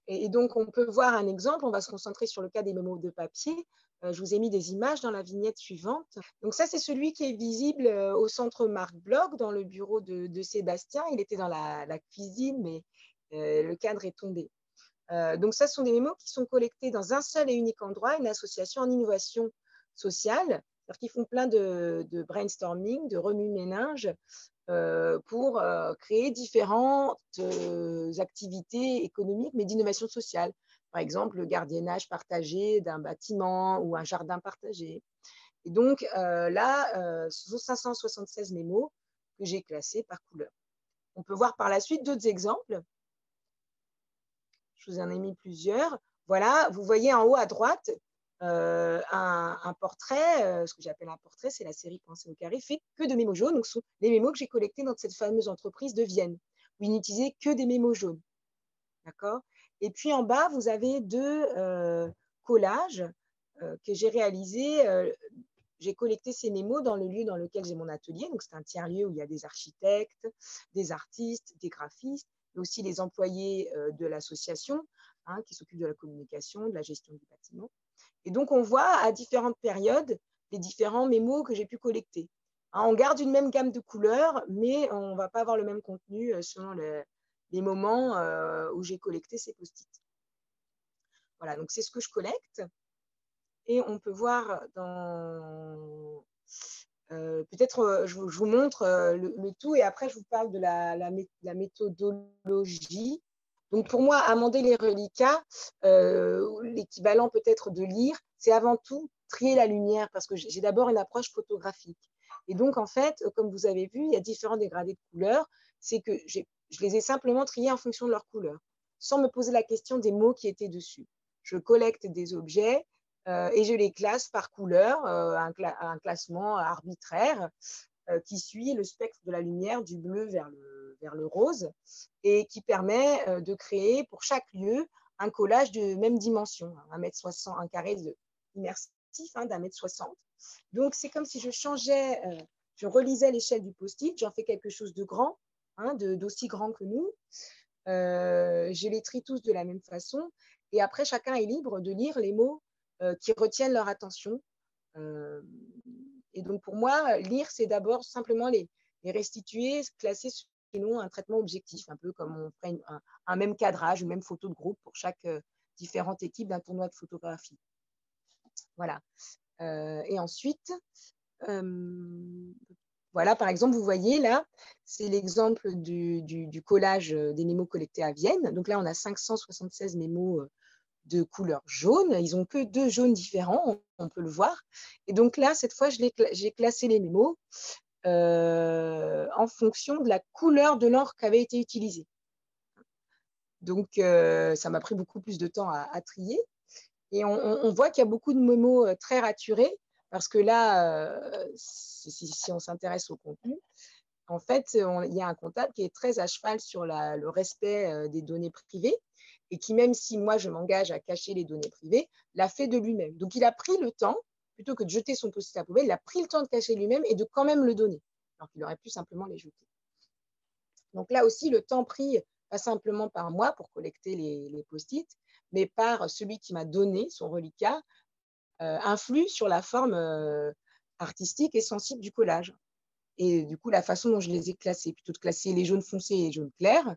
Et donc, on peut voir un exemple, on va se concentrer sur le cas des mémos de papier. Je vous ai mis des images dans la vignette suivante. Donc ça, c'est celui qui est visible au centre Marc Bloch, dans le bureau de Sébastien. Il était dans la cuisine, mais le cadre est tombé. Donc, ça, ce sont des mémos qui sont collectés dans un seul et unique endroit, une association en innovation sociale, c'est-à-dire qu'ils font plein de brainstorming, de remue-ménage pour créer différentes activités économiques, mais d'innovation sociale. Par exemple, le gardiennage partagé d'un bâtiment ou un jardin partagé. Et donc, là, ce sont 576 mémos que j'ai classés par couleur. On peut voir par la suite d'autres exemples. Je vous en ai mis plusieurs. Voilà, vous voyez en haut à droite un portrait, ce que j'appelle un portrait, c'est la série Pensée au carré, fait que de mémos jaunes. Donc, ce sont les mémos que j'ai collectés dans cette fameuse entreprise de Vienne, où ils n'utilisaient que des mémos jaunes. D'accord? Et puis en bas, vous avez deux collages que j'ai réalisés. J'ai collecté ces mémos dans le lieu dans lequel j'ai mon atelier. Donc, c'est un tiers-lieu où il y a des architectes, des artistes, des graphistes, mais aussi les employés de l'association qui s'occupent de la communication, de la gestion du bâtiment. Et donc, on voit à différentes périodes les différents mémos que j'ai pu collecter. On garde une même gamme de couleurs, mais on ne va pas avoir le même contenu selon les moments où j'ai collecté ces post-it. Voilà, donc c'est ce que je collecte. Et on peut voir dans... peut-être je vous montre le tout et après je vous parle de la méthodologie. Donc pour moi, amender les reliquats, l'équivalent peut-être de lire, c'est avant tout trier la lumière parce que j'ai d'abord une approche photographique. Et donc en fait, comme vous avez vu, il y a différents dégradés de couleurs. C'est que je les ai simplement triés en fonction de leur couleur, sans me poser la question des mots qui étaient dessus. Je collecte des objets et je les classe par couleur, un classement arbitraire qui suit le spectre de la lumière du bleu vers le rose et qui permet de créer pour chaque lieu un collage de même dimension, 1,60 m, un carré immersif d'1,60 m. Donc, c'est comme si je changeais, je relisais l'échelle du post-it, j'en fais quelque chose de grand, d'aussi grand que nous. Je les trie tous de la même façon et après, chacun est libre de lire les mots qui retiennent leur attention. Et donc, pour moi, lire, c'est d'abord simplement les restituer, classer selon un traitement objectif, un peu comme on ferait un même cadrage, une même photo de groupe pour chaque différente équipe d'un tournoi de photographie. Voilà. Et ensuite, voilà, par exemple, vous voyez là, c'est l'exemple du collage des mémos collectés à Vienne. Donc là, on a 576 mémos de couleur jaune. Ils n'ont que 2 jaunes différents, on peut le voir. Et donc là, cette fois, j'ai classé les mémos en fonction de la couleur de l'encre qui avait été utilisée. Donc, ça m'a pris beaucoup plus de temps à trier. Et on voit qu'il y a beaucoup de mémos très raturés, parce que là, si on s'intéresse au contenu, en fait, il y a un comptable qui est très à cheval sur le respect des données privées et qui, même si moi, je m'engage à cacher les données privées, l'a fait de lui-même. Donc, il a pris le temps, plutôt que de jeter son post-it à la poubelle, il a pris le temps de cacher lui-même et de quand même le donner, alors qu'il aurait pu simplement les jeter. Donc là aussi, le temps pris, pas simplement par moi pour collecter les post-it, mais par celui qui m'a donné son reliquat, influe sur la forme artistique et sensible du collage. Et du coup, la façon dont je les ai classés, plutôt de classer les jaunes foncés et les jaunes clairs,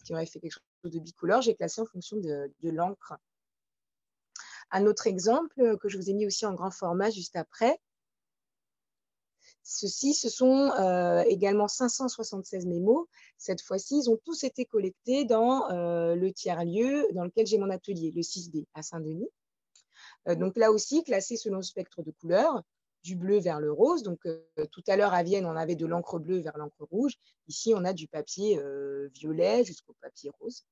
qui auraient fait quelque chose de bicolore, j'ai classé en fonction de l'encre. Un autre exemple que je vous ai mis aussi en grand format juste après, ceux-ci, ce sont également 576 mémos. Cette fois-ci, ils ont tous été collectés dans le tiers-lieu dans lequel j'ai mon atelier, le 6B à Saint-Denis. Donc là aussi, classés selon le spectre de couleurs, du bleu vers le rose. Donc, tout à l'heure, à Vienne, on avait de l'encre bleue vers l'encre rouge. Ici, on a du papier violet jusqu'au papier rose.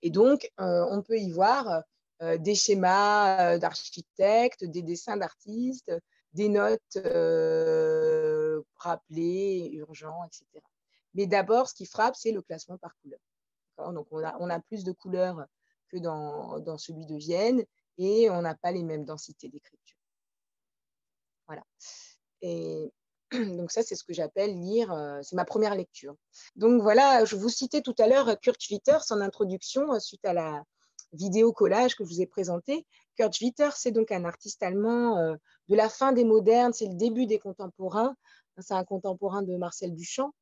Et donc, on peut y voir des schémas d'architectes, des dessins d'artistes, des notes rappelées, urgents, etc. Mais d'abord, ce qui frappe, c'est le classement par couleur. Donc, on a plus de couleurs que dans celui de Vienne et on n'a pas les mêmes densités d'écriture. Voilà. Et donc ça, c'est ce que j'appelle lire, c'est ma première lecture. Donc voilà, je vous citais tout à l'heure Kurt Schwitters en introduction suite à la vidéo collage que je vous ai présentée. Kurt Schwitters, c'est donc un artiste allemand de la fin des modernes, c'est le début des contemporains. C'est un contemporain de Marcel Duchamp.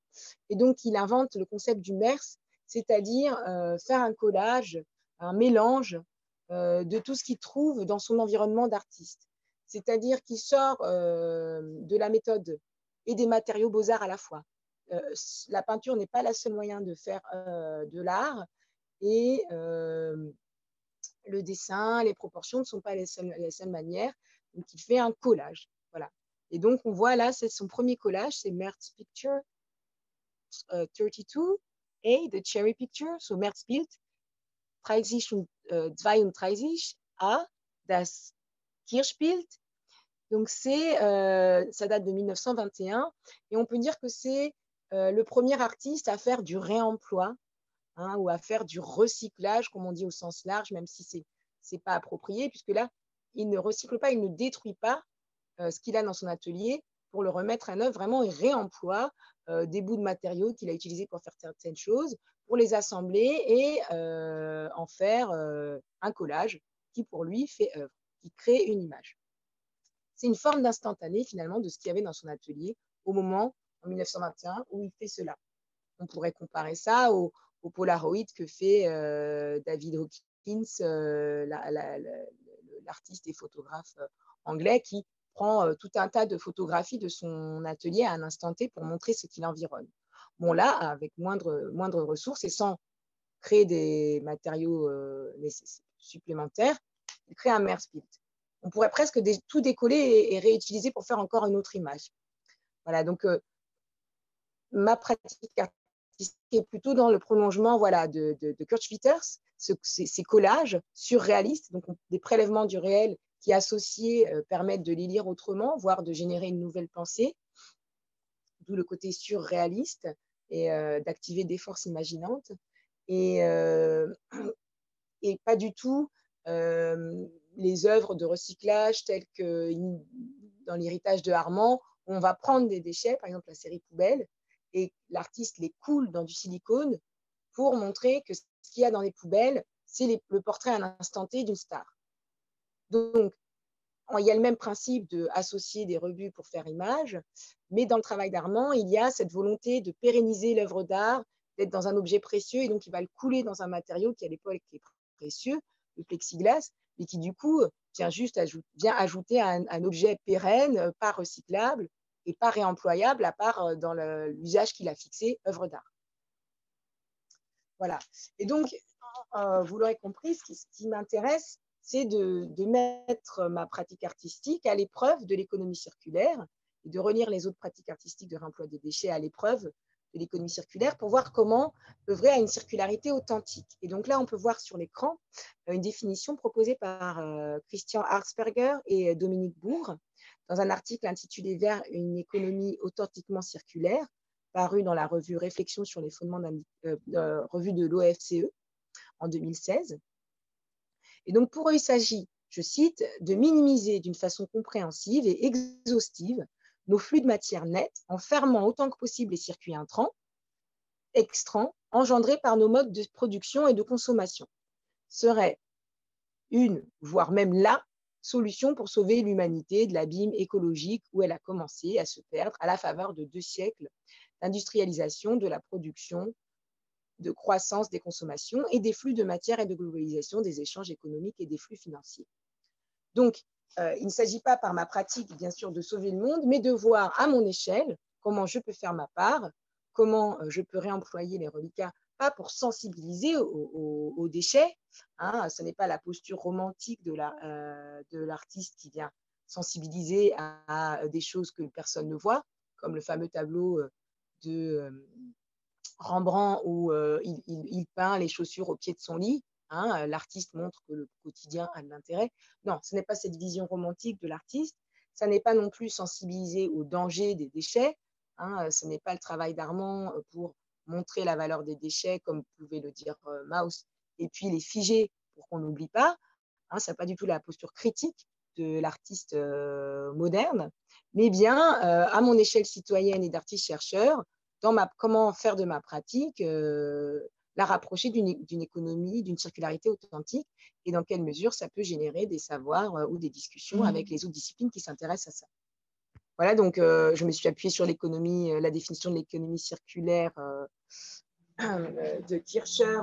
Et donc, il invente le concept du MERS, c'est-à-dire faire un collage, un mélange de tout ce qu'il trouve dans son environnement d'artiste. C'est-à-dire qu'il sort de la méthode et des matériaux beaux-arts à la fois. La peinture n'est pas le seul moyen de faire de l'art et le dessin, les proportions ne sont pas les seules manières. Donc, il fait un collage. Voilà. Et donc, on voit là, c'est son premier collage, c'est Merz Picture 32A, the Cherry Picture. So, Merz Bild 32A Das Kirchbild. Donc, ça date de 1921 et on peut dire que c'est le premier artiste à faire du réemploi, hein, ou à faire du recyclage, comme on dit au sens large, même si ce n'est pas approprié, puisque là, il ne recycle pas, il ne détruit pas ce qu'il a dans son atelier pour le remettre à neuf. Vraiment, il réemploie des bouts de matériaux qu'il a utilisés pour faire certaines choses, pour les assembler et en faire un collage qui, pour lui, fait œuvre, qui crée une image. C'est une forme d'instantané, finalement, de ce qu'il y avait dans son atelier au moment, en 1921, où il fait cela. On pourrait comparer ça au Polaroid que fait David Hawkins, l'artiste et photographe anglais, qui prend tout un tas de photographies de son atelier à un instant T pour montrer ce qui l'environne. Bon, là, avec moindre ressources et sans créer des matériaux supplémentaires, il crée un Meersbild. On pourrait presque tout décoller et réutiliser pour faire encore une autre image. Voilà, donc ma pratique artistique est plutôt dans le prolongement, voilà, de Kurt Schwitters, ces collages surréalistes, donc des prélèvements du réel qui, associés, permettent de les lire autrement, voire de générer une nouvelle pensée, d'où le côté surréaliste et d'activer des forces imaginantes. Et pas du tout les œuvres de recyclage telles que dans l'héritage de Armand, où on va prendre des déchets, par exemple la série Poubelle, et l'artiste les coule dans du silicone pour montrer que ce qu'il y a dans les poubelles, c'est le portrait à un instant T d'une star. Donc, il y a le même principe d'associer des rebuts pour faire image, mais dans le travail d'Armand, il y a cette volonté de pérenniser l'œuvre d'art, d'être dans un objet précieux, et donc il va le couler dans un matériau qui à l'époque est précieux, le plexiglas, mais qui du coup vient ajouter un objet pérenne, pas recyclable et pas réemployable, à part dans l'usage qu'il a fixé, œuvre d'art. Voilà. Et donc, vous l'aurez compris, ce qui m'intéresse, c'est de mettre ma pratique artistique à l'épreuve de l'économie circulaire et de relire les autres pratiques artistiques de réemploi des déchets à l'épreuve de l'économie circulaire pour voir comment œuvrer à une circularité authentique. Et donc là, on peut voir sur l'écran une définition proposée par Christian Arzberger et Dominique Bourg dans un article intitulé « Vers une économie authentiquement circulaire », paru dans la revue Réflexion sur les fondements revue de l'OFCE en 2016. Et donc, pour eux, il s'agit, je cite, de minimiser d'une façon compréhensive et exhaustive nos flux de matière nette en fermant autant que possible les circuits extrants engendrés par nos modes de production et de consommation. Serait une, voire même la solution pour sauver l'humanité de l'abîme écologique où elle a commencé à se perdre à la faveur de 2 siècles d'industrialisation, de la production, de croissance des consommations et des flux de matière et de globalisation des échanges économiques et des flux financiers. Donc, il ne s'agit pas par ma pratique, bien sûr, de sauver le monde, mais de voir à mon échelle comment je peux faire ma part, comment je peux réemployer les reliquats, pas pour sensibiliser aux déchets, hein, ce n'est pas la posture romantique de l'artiste qui vient sensibiliser à des choses que personne ne voit, comme le fameux tableau de Rembrandt où il peint les chaussures au pied de son lit. Hein, l'artiste montre que le quotidien a de l'intérêt. Non, ce n'est pas cette vision romantique de l'artiste. Ça n'est pas non plus sensibiliser au danger des déchets. Hein, ce n'est pas le travail d'Armand pour montrer la valeur des déchets, comme pouvait le dire Mauss, et puis les figer pour qu'on n'oublie pas. Hein, ce n'est pas du tout la posture critique de l'artiste moderne, mais bien à mon échelle citoyenne et d'artiste-chercheur, comment faire de ma pratique la rapprocher d'une économie, d'une circularité authentique, et dans quelle mesure ça peut générer des savoirs ou des discussions avec les autres disciplines qui s'intéressent à ça. Voilà, donc je me suis appuyée sur l'économie, la définition de l'économie circulaire de Kircher,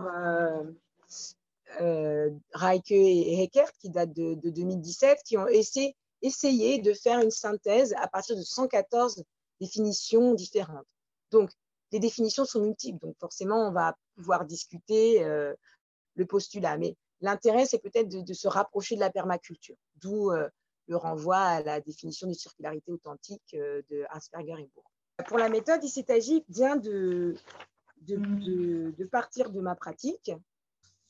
Reike et Heckert, qui date de 2017, qui ont essayé de faire une synthèse à partir de 114 définitions différentes. Donc, les définitions sont multiples, donc forcément, on va pouvoir discuter le postulat. Mais l'intérêt, c'est peut-être de se rapprocher de la permaculture, d'où le renvoi à la définition de circularité authentique de Arzberger et Bourg. Pour la méthode, il s'agit bien de partir de ma pratique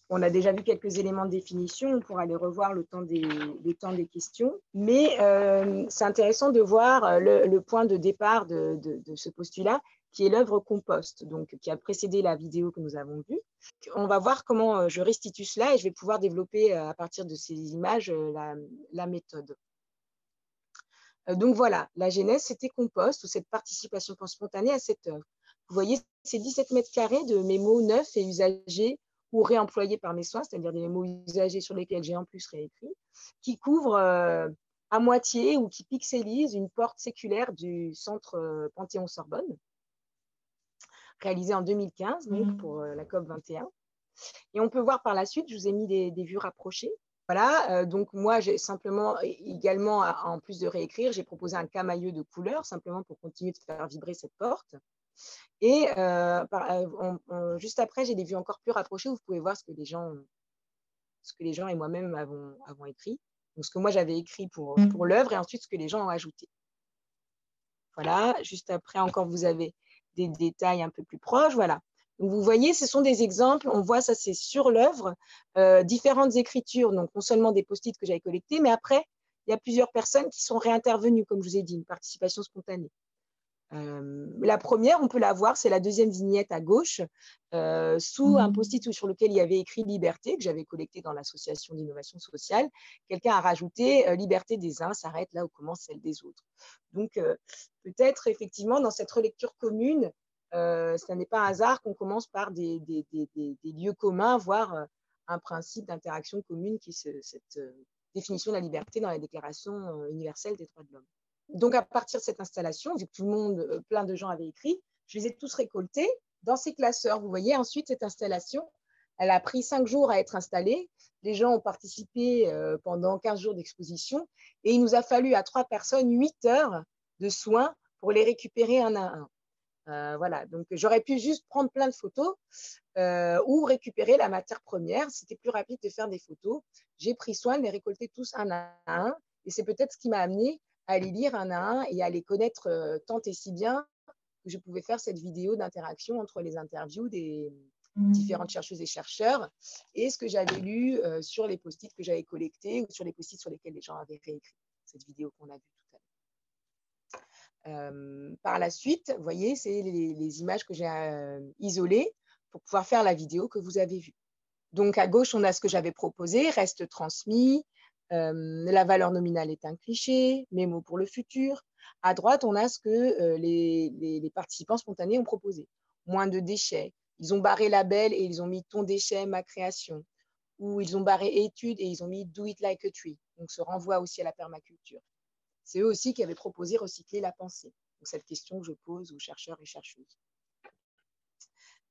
On a déjà vu quelques éléments de définition, on pourra les revoir le temps des questions. Mais c'est intéressant de voir le point de départ de ce postulat, qui est l'œuvre compost, donc qui a précédé la vidéo que nous avons vue. On va voir comment je restitue cela et je vais pouvoir développer à partir de ces images la méthode. Donc voilà, la genèse, c'était compost, ou cette participation spontanée à cette œuvre. Vous voyez, c'est 17 mètres carrés de mémos neufs et usagés ou réemployés par mes soins, c'est-à-dire des mémos usagés sur lesquels j'ai en plus réécrit, qui couvrent à moitié ou qui pixelisent une porte séculaire du centre Panthéon-Sorbonne, réalisée en 2015, donc pour la COP 21. Et on peut voir par la suite, je vous ai mis des vues rapprochées. Voilà, donc moi, j'ai simplement, également, en plus de réécrire, j'ai proposé un camailleux de couleurs, simplement pour continuer de faire vibrer cette porte. Et juste après, j'ai des vues encore plus rapprochées où vous pouvez voir ce que les gens et moi-même avons écrit. Donc, ce que moi, j'avais écrit pour l'œuvre et ensuite ce que les gens ont ajouté. Voilà, juste après, encore, vous avez des détails un peu plus proches. Voilà. Donc, vous voyez, ce sont des exemples. On voit, ça, c'est sur l'œuvre, différentes écritures, donc non seulement des post-it que j'avais collectés, mais après, il y a plusieurs personnes qui sont réintervenues, comme je vous ai dit, une participation spontanée. La première, on peut la voir, c'est la deuxième vignette à gauche, sous un post-it sur lequel il y avait écrit « Liberté », que j'avais collecté dans l'association d'innovation sociale. Quelqu'un a rajouté « Liberté des uns s'arrête là où commence celle des autres ». Donc, peut-être, effectivement, dans cette relecture commune, ce n'est pas un hasard qu'on commence par des lieux communs, voire un principe d'interaction commune qui est cette définition de la liberté dans la Déclaration universelle des droits de l'homme. Donc, à partir de cette installation, vu que tout le monde, plein de gens avaient écrit, je les ai tous récoltés dans ces classeurs. Vous voyez, ensuite, cette installation, elle a pris 5 jours à être installée. Les gens ont participé pendant 15 jours d'exposition et il nous a fallu à 3 personnes 8 heures de soins pour les récupérer un à un. Voilà, donc j'aurais pu juste prendre plein de photos ou récupérer la matière première. C'était plus rapide de faire des photos. J'ai pris soin de les récolter tous un à un et c'est peut-être ce qui m'a amené à les lire un à un et à les connaître tant et si bien que je pouvais faire cette vidéo d'interaction entre les interviews des différentes chercheuses et chercheurs et ce que j'avais lu sur les post-it que j'avais collectés ou sur les post-it sur lesquels les gens avaient réécrit, cette vidéo qu'on a vue tout à l'heure. Par la suite, vous voyez, c'est les images que j'ai isolées pour pouvoir faire la vidéo que vous avez vue. Donc, à gauche, on a ce que j'avais proposé, reste transmis, la valeur nominale est un cliché, mémo pour le futur. À droite, on a ce que les participants spontanés ont proposé. Moins de déchets. Ils ont barré label et ils ont mis ton déchet, ma création. Ou ils ont barré études et ils ont mis do it like a tree. Donc, ce renvoie aussi à la permaculture. C'est eux aussi qui avaient proposé recycler la pensée. Donc, cette question que je pose aux chercheurs et chercheuses.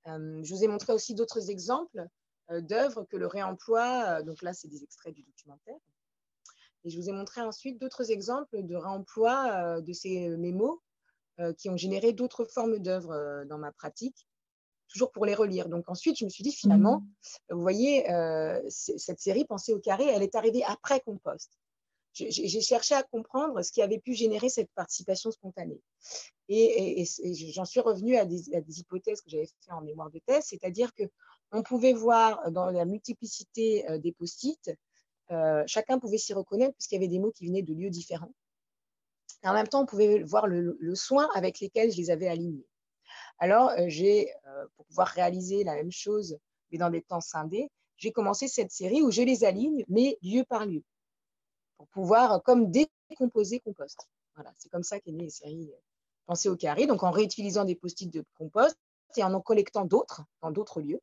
Je vous ai montré aussi d'autres exemples d'œuvres que le réemploi, donc là, c'est des extraits du documentaire. Et je vous ai montré ensuite d'autres exemples de réemploi de ces mémos qui ont généré d'autres formes d'œuvres dans ma pratique, toujours pour les relire. Donc ensuite, je me suis dit finalement, vous voyez, cette série Pensée au carré, elle est arrivée après Compost. J'ai cherché à comprendre ce qui avait pu générer cette participation spontanée. Et j'en suis revenue à des hypothèses que j'avais faites en mémoire de thèse, c'est-à-dire qu'on pouvait voir dans la multiplicité des post-it, chacun pouvait s'y reconnaître puisqu'il y avait des mots qui venaient de lieux différents. Et en même temps, on pouvait voir le soin avec lesquels je les avais alignés. Alors, pour pouvoir réaliser la même chose, mais dans des temps scindés, j'ai commencé cette série où je les aligne, mais lieu par lieu, pour pouvoir comme décomposer Compost. Voilà, c'est comme ça qu'est née les séries Pensée au carré, donc en réutilisant des post-it de Compost et en collectant d'autres dans d'autres lieux.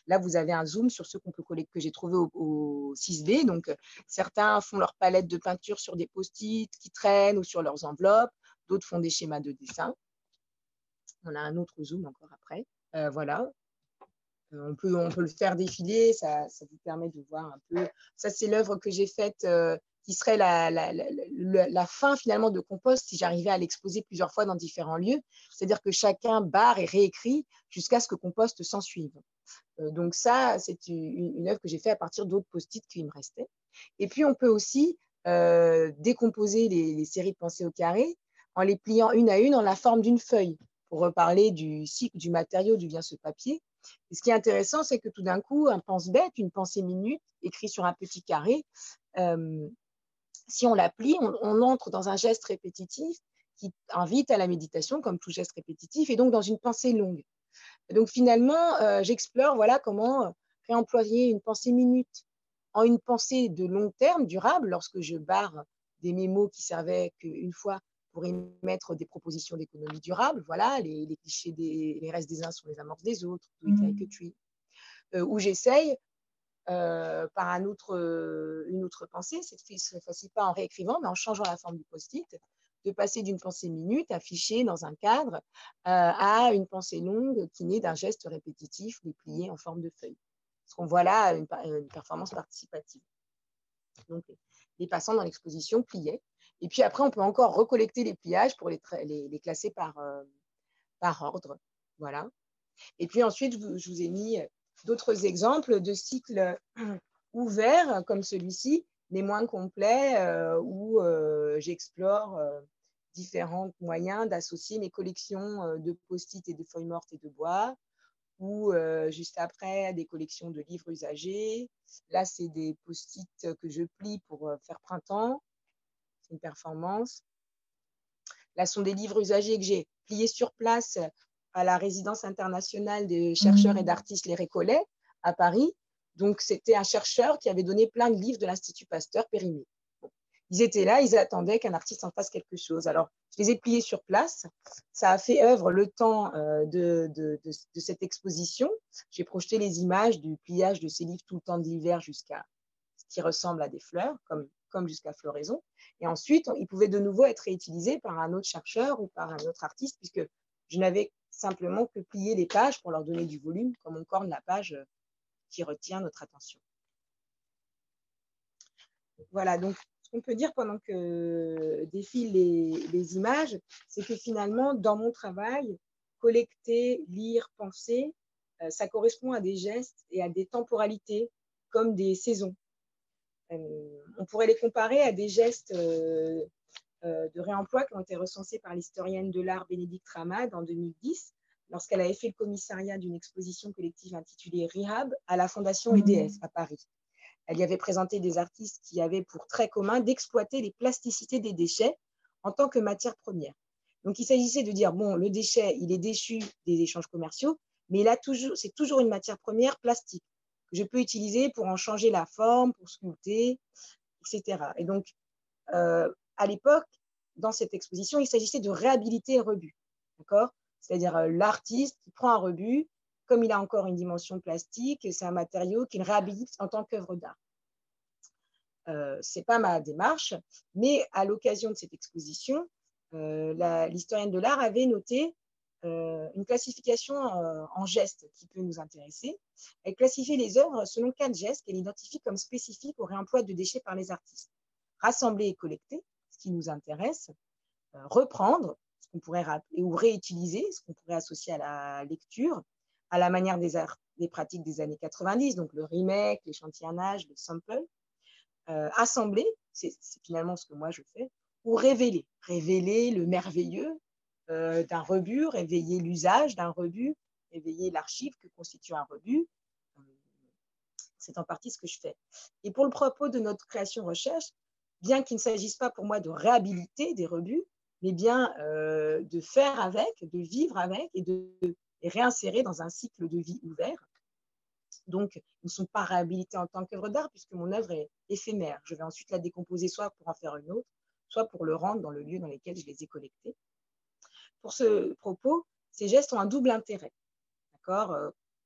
Là, vous avez un zoom sur ceux qu'on peut collecter, que j'ai trouvé au 6B. Donc, certains font leur palette de peinture sur des post-it qui traînent ou sur leurs enveloppes. D'autres font des schémas de dessin. On a un autre zoom encore après. Voilà. On peut le faire défiler. Ça vous permet de voir un peu. Ça, c'est l'œuvre que j'ai faite qui serait la fin finalement de Compost si j'arrivais à l'exposer plusieurs fois dans différents lieux. C'est-à-dire que chacun barre et réécrit jusqu'à ce que Compost s'en suive. Donc ça, c'est une œuvre que j'ai faite à partir d'autres post-it qui me restaient. Et puis, on peut aussi décomposer les séries de Pensée au carré en les pliant une à une en la forme d'une feuille pour reparler du cycle du matériau d'où vient ce papier. Et ce qui est intéressant, c'est que tout d'un coup, un pense-bête, une pensée minute, écrit sur un petit carré, si on l'applique, on entre dans un geste répétitif qui invite à la méditation, comme tout geste répétitif, et donc dans une pensée longue. Et donc finalement, j'explore voilà, comment réemployer une pensée minute en une pensée de long terme, durable, lorsque je barre des mémos qui servaient qu'une fois pour émettre des propositions d'économie durable, voilà, les clichés les restes des uns sont les amorces des autres, do it like a tree, où j'essaye par une autre pensée, cette fois-ci pas en réécrivant, mais en changeant la forme du post-it, de passer d'une pensée minute affichée dans un cadre à une pensée longue qui naît d'un geste répétitif déplié en forme de feuille. Ce qu'on voit là, une performance participative. Donc, les passants dans l'exposition pliaient. Et puis après, on peut encore recollecter les pliages pour les classer par ordre. Voilà. Et puis ensuite, je vous ai mis d'autres exemples de cycles ouverts comme celui-ci, mais moins complets, où j'explore différents moyens d'associer mes collections de post-it et de feuilles mortes et de bois, ou juste après, des collections de livres usagés. Là, c'est des post-it que je plie pour faire printemps. C'est une performance. Là, ce sont des livres usagés que j'ai pliés sur place à la résidence internationale des chercheurs et d'artistes Les Récollets à Paris. Donc, c'était un chercheur qui avait donné plein de livres de l'Institut Pasteur périmés. Bon. Ils étaient là, ils attendaient qu'un artiste en fasse quelque chose. Alors, je les ai pliés sur place. Ça a fait œuvre le temps de cette exposition. J'ai projeté les images du pliage de ces livres tout le temps de l'hiver jusqu'à ce qui ressemble à des fleurs, comme jusqu'à floraison. Et ensuite, ils pouvaient de nouveau être réutilisés par un autre chercheur ou par un autre artiste, puisque je n'avais simplement que plié les pages pour leur donner du volume, comme on corne la page qui retient notre attention. Voilà, donc ce qu'on peut dire pendant que défilent les images, c'est que finalement, dans mon travail, collecter, lire, penser, ça correspond à des gestes et à des temporalités, comme des saisons. On pourrait les comparer à des gestes de réemploi qui ont été recensés par l'historienne de l'art Bénédicte Ramade en 2010, lorsqu'elle avait fait le commissariat d'une exposition collective intitulée Rehab à la Fondation EDF à Paris. Elle y avait présenté des artistes qui avaient pour trait commun d'exploiter les plasticités des déchets en tant que matière première. Donc il s'agissait de dire, bon, le déchet, il est déchu des échanges commerciaux, mais c'est toujours une matière première plastique que je peux utiliser pour en changer la forme, pour sculpter, etc. Et donc, à l'époque, dans cette exposition, il s'agissait de réhabiliter un rebut, d'accord ? C'est-à-dire l'artiste qui prend un rebut, comme il a encore une dimension plastique, c'est un matériau qu'il réhabilite en tant qu'œuvre d'art. Ce n'est pas ma démarche, mais à l'occasion de cette exposition, l'historienne de l'art avait noté une classification en gestes qui peut nous intéresser. Elle classifie les œuvres selon 4 gestes qu'elle identifie comme spécifiques au réemploi de déchets par les artistes. Rassembler et collecter, ce qui nous intéresse, reprendre, ce qu'on pourrait rappeler, ou réutiliser, ce qu'on pourrait associer à la lecture, à la manière des pratiques des années 90, donc le remake, l'échantillonnage, le sample, assembler, c'est finalement ce que moi je fais, ou révéler le merveilleux d'un rebut, réveiller l'usage d'un rebut, réveiller l'archive que constitue un rebut. C'est en partie ce que je fais. Et pour le propos de notre création-recherche, bien qu'il ne s'agisse pas pour moi de réhabiliter des rebuts, mais bien de faire avec, de vivre avec et de les réinsérer dans un cycle de vie ouvert. Donc, ils ne sont pas réhabilités en tant qu'œuvre d'art puisque mon œuvre est éphémère. Je vais ensuite la décomposer soit pour en faire une autre, soit pour le rendre dans le lieu dans lequel je les ai collectés. Pour ce propos, ces gestes ont un double intérêt. D'accord ?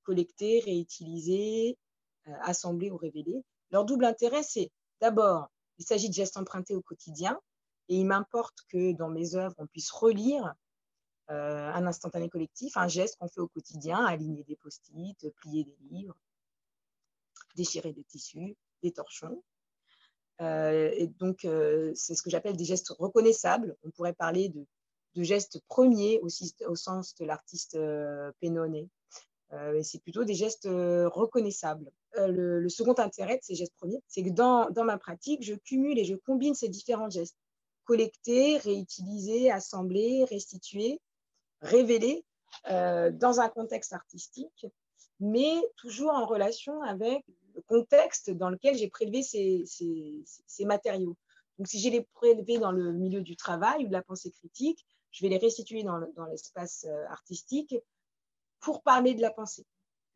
Collecter, réutiliser, assembler ou révéler. Leur double intérêt, c'est d'abord, il s'agit de gestes empruntés au quotidien et il m'importe que dans mes œuvres, on puisse relire un instantané collectif, un geste qu'on fait au quotidien, aligner des post-it, plier des livres, déchirer des tissus, des torchons. Et donc, c'est ce que j'appelle des gestes reconnaissables. On pourrait parler de gestes premiers au sens de l'artiste Pennone. C'est plutôt des gestes reconnaissables. Le second intérêt de ces gestes premiers, c'est que dans ma pratique, je cumule et je combine ces différents gestes. Collecter, réutiliser, assembler, restituer, révéler dans un contexte artistique mais toujours en relation avec le contexte dans lequel j'ai prélevé ces matériaux. Donc, si j'ai les prélevés dans le milieu du travail ou de la pensée critique, je vais les restituer dans l'espace artistique pour parler de la pensée.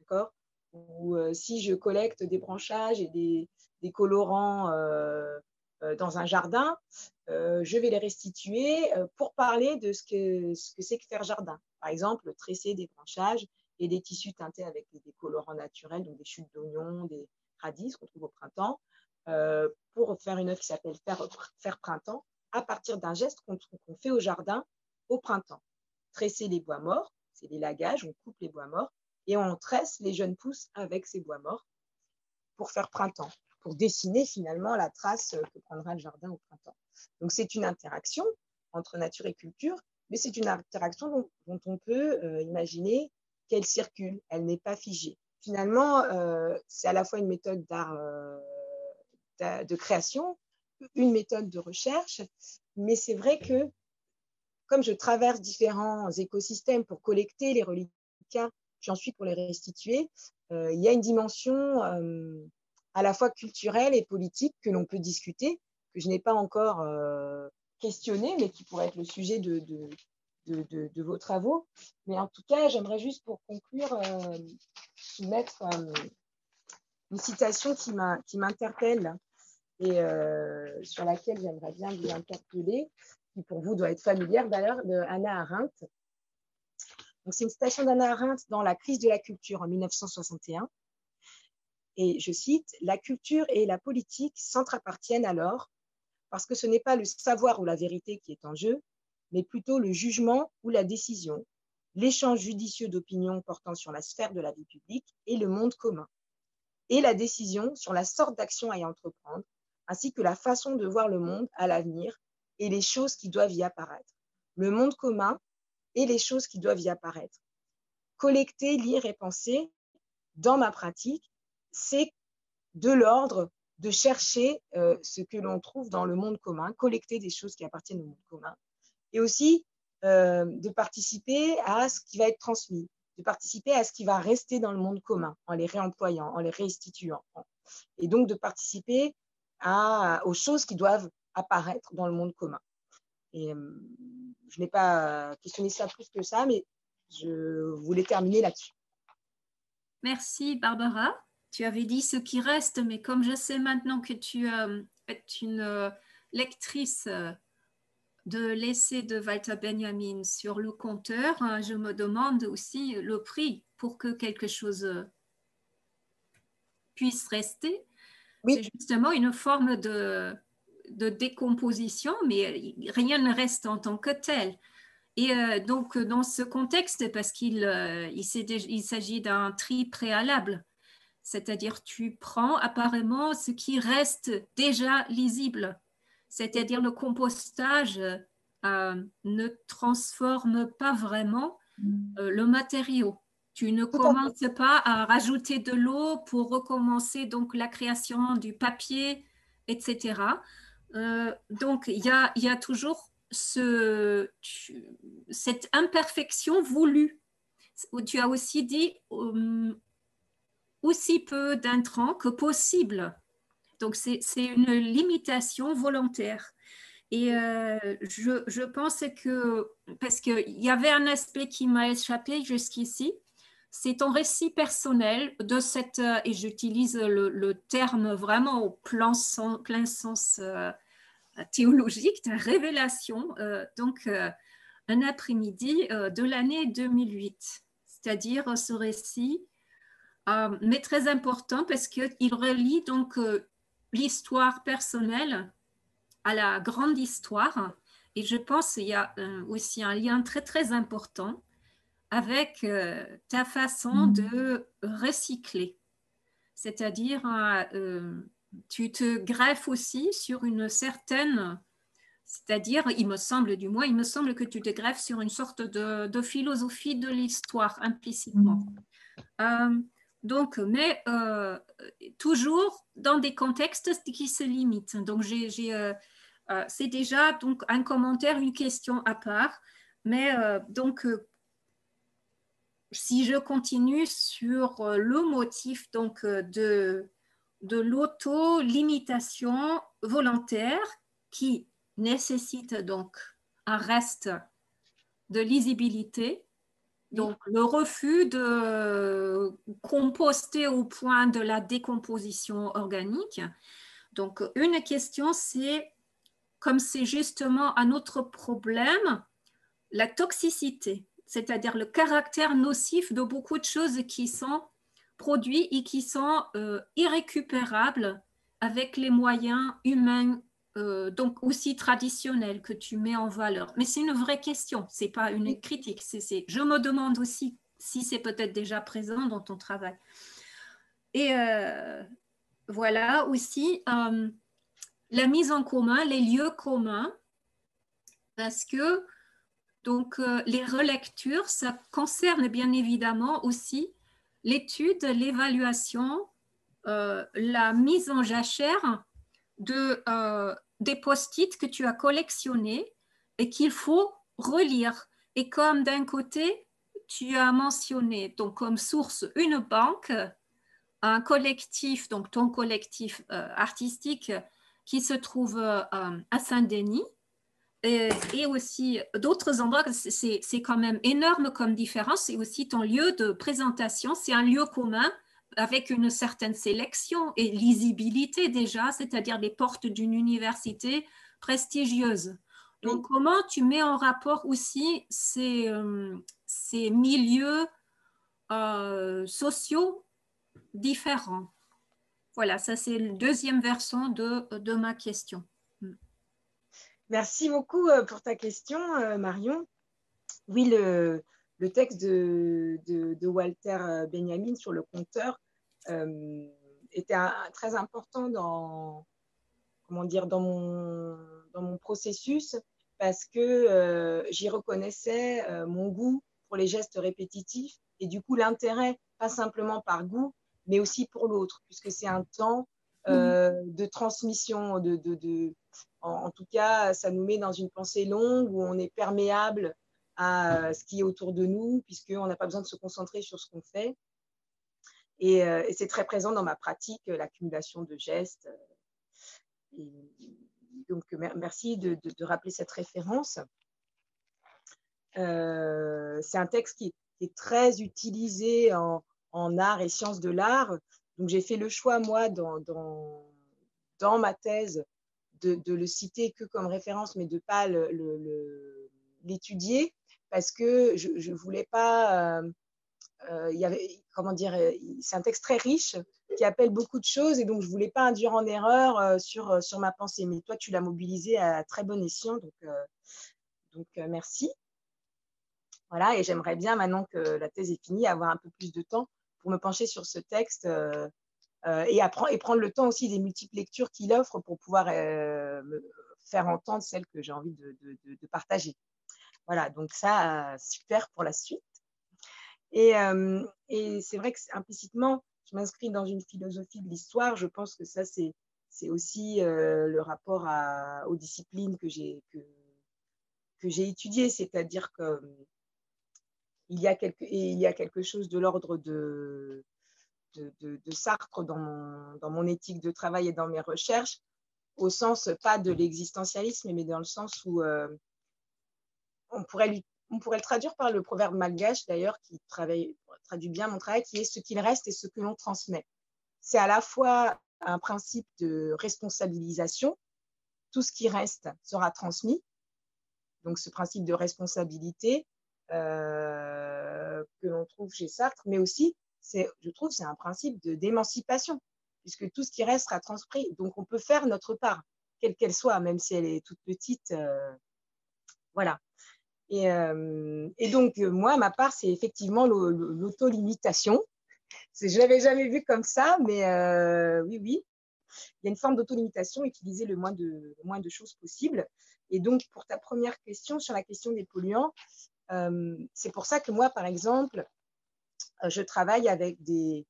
D'accord? Ou si je collecte des branchages et des colorants dans un jardin, je vais les restituer pour parler de ce que c'est que faire jardin. Par exemple, tresser des branchages et des tissus teintés avec des colorants naturels, donc des chutes d'oignons, des radis qu'on trouve au printemps, pour faire une œuvre qui s'appelle faire printemps, à partir d'un geste qu'on fait au jardin au printemps. Tresser les bois morts, c'est les lagages, on coupe les bois morts, et on tresse les jeunes pousses avec ces bois morts pour faire printemps, pour dessiner finalement la trace que prendra le jardin au printemps. Donc c'est une interaction entre nature et culture, mais c'est une interaction dont on peut imaginer qu'elle circule, elle n'est pas figée. Finalement, c'est à la fois une méthode d'art de création, une méthode de recherche, mais c'est vrai que comme je traverse différents écosystèmes pour collecter les reliquats, puis ensuite pour les restituer, il y a une dimension à la fois culturelle et politique que l'on peut discuter, que je n'ai pas encore questionnée, mais qui pourrait être le sujet de vos travaux. Mais en tout cas, j'aimerais juste pour conclure mettre une citation qui m'interpelle et sur laquelle j'aimerais bien vous interpeller, qui pour vous doit être familière d'ailleurs, de Hannah Arendt. C'est une citation d'Hannah Arendt dans La crise de la culture en 1961. Et je cite, « La culture et la politique s'entre-appartiennent alors parce que ce n'est pas le savoir ou la vérité qui est en jeu, mais plutôt le jugement ou la décision, l'échange judicieux d'opinions portant sur la sphère de la vie publique et le monde commun, et la décision sur la sorte d'action à y entreprendre, ainsi que la façon de voir le monde à l'avenir et les choses qui doivent y apparaître. Le monde commun et les choses qui doivent y apparaître. Collecter, lire et penser, dans ma pratique, c'est de l'ordre de chercher ce que l'on trouve dans le monde commun, collecter des choses qui appartiennent au monde commun, et aussi de participer à ce qui va être transmis, de participer à ce qui va rester dans le monde commun, en les réemployant, en les restituant, et donc de participer aux choses qui doivent apparaître dans le monde commun. Et je n'ai pas questionné ça plus que ça, mais je voulais terminer là-dessus. Merci Barbara. Tu avais dit ce qui reste, mais comme je sais maintenant que tu es une lectrice de l'essai de Walter Benjamin sur le compteur, je me demande aussi le prix pour que quelque chose puisse rester. Oui. C'est justement une forme de décomposition, mais rien ne reste en tant que tel. Et donc, dans ce contexte, parce qu'il s'agit d'un tri préalable, c'est-à-dire tu prends apparemment ce qui reste déjà lisible, c'est-à-dire le compostage ne transforme pas vraiment le matériau. Tu ne commences pas à rajouter de l'eau pour recommencer donc la création du papier, etc. Donc, il y a toujours cette imperfection voulue. Tu as aussi dit aussi peu d'intrants que possible. Donc, c'est une limitation volontaire. Et je pense que, parce qu'il y avait un aspect qui m'a échappé jusqu'ici, c'est ton récit personnel de cette, et j'utilise le terme vraiment au plein sens théologique, ta révélation, donc un après-midi de l'année 2008, c'est-à-dire ce récit, mais très important parce qu'il relie donc l'histoire personnelle à la grande histoire, et je pense qu'il y a aussi un lien très très important avec ta façon de recycler, c'est-à-dire tu te greffes aussi sur une certaine, c'est-à-dire, il me semble que tu te greffes sur une sorte de philosophie de l'histoire implicitement. Donc, mais toujours dans des contextes qui se limitent. Donc, c'est déjà donc un commentaire, une question à part, mais donc si je continue sur le motif donc, de l'auto-limitation volontaire qui nécessite donc un reste de lisibilité, donc le refus de composter au point de la décomposition organique. Donc une question, c'est, comme c'est justement un autre problème, la toxicité, c'est-à-dire le caractère nocif de beaucoup de choses qui sont produits et qui sont irrécupérables avec les moyens humains, donc aussi traditionnels que tu mets en valeur. Mais c'est une vraie question, ce n'est pas une critique. Je me demande aussi si c'est peut-être déjà présent dans ton travail. Et voilà aussi la mise en commun, les lieux communs, parce que donc, les relectures, ça concerne bien évidemment aussi l'étude, l'évaluation, la mise en jachère des post-it que tu as collectionnés et qu'il faut relire. Et comme d'un côté, tu as mentionné donc, comme source une banque, un collectif, donc ton collectif artistique qui se trouve à Saint-Denis, et aussi d'autres endroits, c'est quand même énorme comme différence. C'est aussi ton lieu de présentation, c'est un lieu commun avec une certaine sélection et lisibilité déjà, c'est-à-dire les portes d'une université prestigieuse. Donc, comment tu mets en rapport aussi ces milieux sociaux différents? Voilà, ça c'est le deuxième versant de ma question. Merci beaucoup pour ta question, Marion. Oui, le texte de Walter Benjamin sur le compteur était très important dans mon processus parce que j'y reconnaissais mon goût pour les gestes répétitifs et du coup l'intérêt, pas simplement par goût, mais aussi pour l'autre, puisque c'est un temps de transmission, en tout cas, ça nous met dans une pensée longue où on est perméable à ce qui est autour de nous, puisqu'on n'a pas besoin de se concentrer sur ce qu'on fait. Et c'est très présent dans ma pratique, l'accumulation de gestes. Et donc, merci de rappeler cette référence. C'est un texte qui est très utilisé en art et sciences de l'art. Donc, j'ai fait le choix, moi, dans ma thèse, de le citer que comme référence, mais de ne pas l'étudier, parce que je ne voulais pas... c'est un texte très riche qui appelle beaucoup de choses, et donc je ne voulais pas induire en erreur sur ma pensée. Mais toi, tu l'as mobilisé à très bon escient, donc merci. Voilà, et j'aimerais bien, maintenant que la thèse est finie, avoir un peu plus de temps pour me pencher sur ce texte et prendre le temps aussi des multiples lectures qu'il offre pour pouvoir me faire entendre celles que j'ai envie de partager. Voilà, donc ça, super pour la suite. Et c'est vrai que implicitement, je m'inscris dans une philosophie de l'histoire. Je pense que ça, c'est aussi le rapport aux disciplines que j'ai étudiées, c'est-à-dire que il y a quelque chose de l'ordre de Sartre dans mon éthique de travail et dans mes recherches, au sens pas de l'existentialisme, mais dans le sens où on pourrait le traduire par le proverbe malgache, d'ailleurs, qui traduit bien mon travail, qui est « ce qu'il reste et ce que l'on transmet ». C'est à la fois un principe de responsabilisation, tout ce qui reste sera transmis, donc ce principe de responsabilité que l'on trouve chez Sartre, mais aussi, je trouve, c'est un principe d'émancipation, puisque tout ce qui reste sera transmis, donc on peut faire notre part, quelle qu'elle soit, même si elle est toute petite, voilà. Et donc, moi, ma part, c'est effectivement l'auto-limitation. Je ne l'avais jamais vu comme ça, mais oui, il y a une forme d'auto-limitation, utiliser le moins de choses possible. Et donc, pour ta première question sur la question des polluants, c'est pour ça que moi, par exemple, je travaille avec des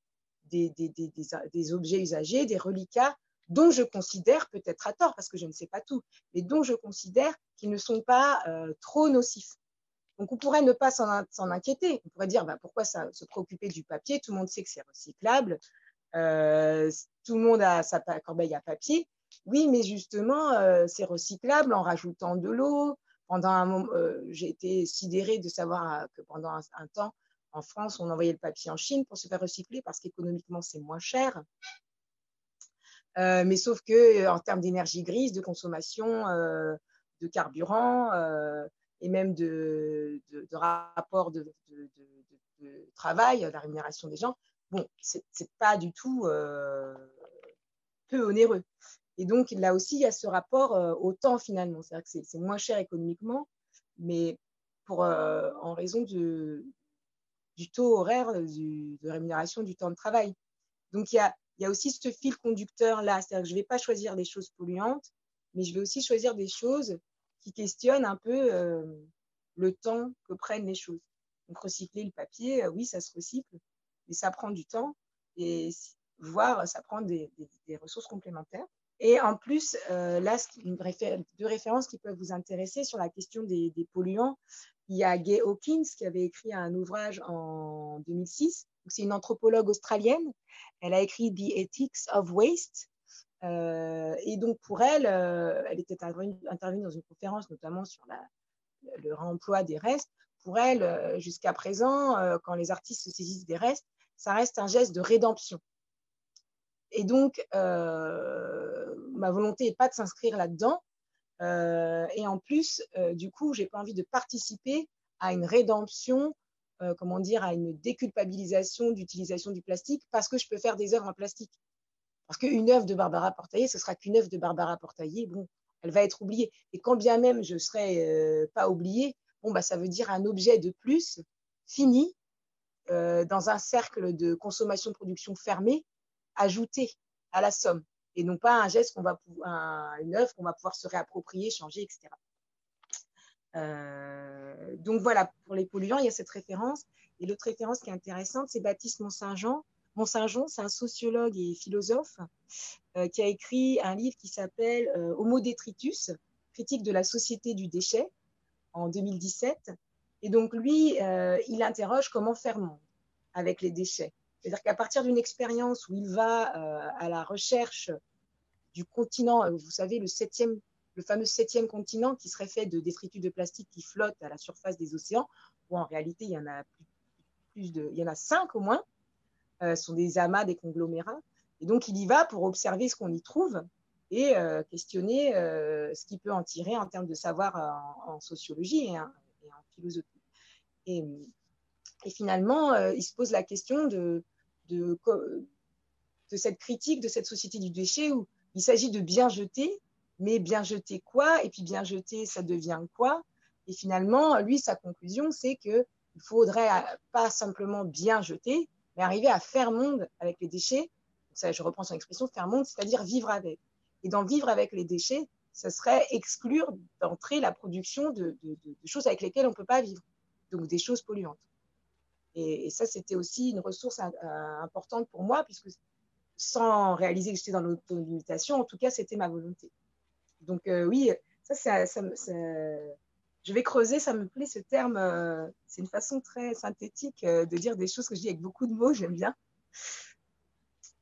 objets usagés, des reliquats, dont je considère, peut-être à tort, parce que je ne sais pas tout, mais dont je considère qu'ils ne sont pas trop nocifs. Donc, on pourrait ne pas s'en inquiéter. On pourrait dire, pourquoi se préoccuper du papier? Tout le monde sait que c'est recyclable. Tout le monde a sa corbeille à papier. Oui, mais justement, c'est recyclable en rajoutant de l'eau. Pendant un moment, j'ai été sidérée de savoir que pendant un temps, en France, on envoyait le papier en Chine pour se faire recycler parce qu'économiquement, c'est moins cher. Mais sauf que en termes d'énergie grise, de consommation de carburant et même de rapport de travail, la rémunération des gens, bon, c'est pas du tout peu onéreux. Et donc, là aussi, il y a ce rapport au temps, finalement. C'est-à-dire que c'est moins cher économiquement, mais en raison du taux horaire de rémunération du temps de travail. Donc, il y a aussi ce fil conducteur-là. C'est-à-dire que je ne vais pas choisir des choses polluantes, mais je vais aussi choisir des choses qui questionnent un peu le temps que prennent les choses. Donc, recycler le papier, oui, ça se recycle, mais ça prend du temps et voire ça prend des ressources complémentaires. Et en plus, là, deux références qui peuvent vous intéresser sur la question des polluants. Il y a Gay Hawkins qui avait écrit un ouvrage en 2006. C'est une anthropologue australienne. Elle a écrit The Ethics of Waste. Et donc, pour elle, elle était intervenue dans une conférence, notamment sur le réemploi des restes. Pour elle, jusqu'à présent, quand les artistes se saisissent des restes, ça reste un geste de rédemption. Et donc, ma volonté n'est pas de s'inscrire là-dedans. Et en plus, du coup, je n'ai pas envie de participer à une rédemption, comment dire, à une déculpabilisation d'utilisation du plastique parce que je peux faire des œuvres en plastique. Parce qu'une œuvre de Barbara Portaillé, ce ne sera qu'une œuvre de Barbara Portaillé. Bon, elle va être oubliée. Et quand bien même je ne serai pas oubliée, bon, ça veut dire un objet de plus fini dans un cercle de consommation-production fermé, ajouté à la somme. Et non pas un geste une œuvre qu'on va pouvoir se réapproprier, changer, etc. Donc voilà, pour les polluants, il y a cette référence. Et l'autre référence qui est intéressante, c'est Baptiste Mont-Saint-Jean. Mont-Saint-Jean, c'est un sociologue et philosophe qui a écrit un livre qui s'appelle Homo Detritus, critique de la société du déchet, en 2017. Et donc lui, il interroge comment faire monde avec les déchets. C'est-à-dire qu'à partir d'une expérience où il va à la recherche du continent, vous savez, le fameux 7e continent qui serait fait de détritus de plastique qui flottent à la surface des océans, où en réalité, il y en a il y en a 5 au moins, ce sont des amas, des conglomérats. Et donc, il y va pour observer ce qu'on y trouve et questionner ce qu'il peut en tirer en termes de savoir en sociologie et en philosophie. Et finalement, il se pose la question de cette critique de cette société du déchet où il s'agit de bien jeter, mais bien jeter quoi? Et puis bien jeter, ça devient quoi? Et finalement, lui, sa conclusion, c'est qu'il ne faudrait pas simplement bien jeter, mais arriver à faire monde avec les déchets. Ça, je reprends son expression, faire monde, c'est-à-dire vivre avec. Et dans vivre avec les déchets, ça serait exclure d'entrée la production de choses avec lesquelles on ne peut pas vivre, donc des choses polluantes. Et ça, c'était aussi une ressource importante pour moi, puisque sans réaliser que j'étais dans l'auto-limitation, en tout cas, c'était ma volonté. Donc oui, je vais creuser, ça me plaît ce terme, c'est une façon très synthétique de dire des choses que je dis avec beaucoup de mots, j'aime bien.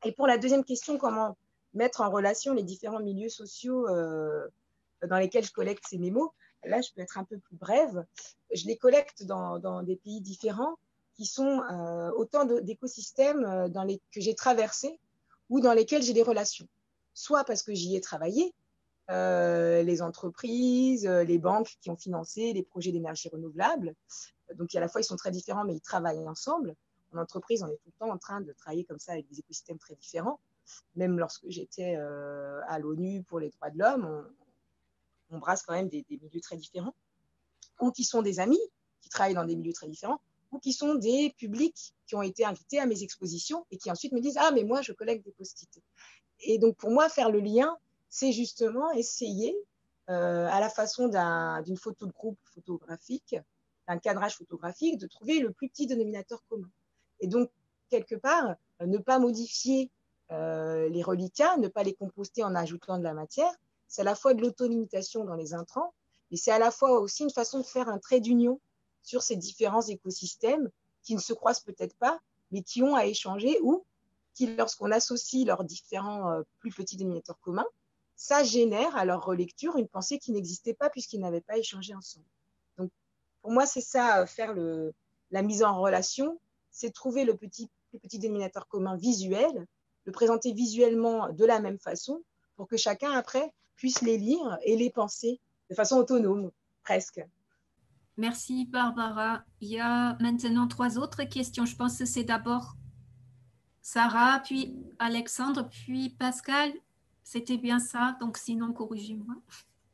Et pour la deuxième question, comment mettre en relation les différents milieux sociaux dans lesquels je collecte ces mémos, là, je peux être un peu plus brève. Je les collecte dans des pays différents qui sont autant d'écosystèmes que j'ai traversés ou dans lesquels j'ai des relations. Soit parce que j'y ai travaillé, les entreprises, les banques qui ont financé les projets d'énergie renouvelable. Donc, à la fois, ils sont très différents, mais ils travaillent ensemble. En entreprise, on est tout le temps en train de travailler comme ça avec des écosystèmes très différents. Même lorsque j'étais à l'ONU pour les droits de l'homme, on brasse quand même des milieux très différents. Ou qui sont des amis qui travaillent dans des milieux très différents, ou qui sont des publics qui ont été invités à mes expositions et qui ensuite me disent « Ah, mais moi, je collecte des post-it ». Et donc, pour moi, faire le lien, c'est justement essayer, à la façon d'une photo de groupe photographique, d'un cadrage photographique, de trouver le plus petit dénominateur commun. Et donc, quelque part, ne pas modifier les reliquats, ne pas les composter en ajoutant de la matière, c'est à la fois de l'auto-limitation dans les intrants, mais c'est à la fois aussi une façon de faire un trait d'union sur ces différents écosystèmes qui ne se croisent peut-être pas, mais qui ont à échanger ou qui, lorsqu'on associe leurs différents plus petits dénominateurs communs, ça génère à leur relecture une pensée qui n'existait pas puisqu'ils n'avaient pas échangé ensemble. Donc, pour moi, c'est ça, faire la mise en relation, c'est trouver le plus petit dénominateur commun visuel, le présenter visuellement de la même façon pour que chacun, après, puisse les lire et les penser de façon autonome, presque. Merci Barbara. Il y a maintenant 3 autres questions. Je pense que c'est d'abord Sarah, puis Alexandre, puis Pascal. C'était bien ça, donc sinon corrigez-moi.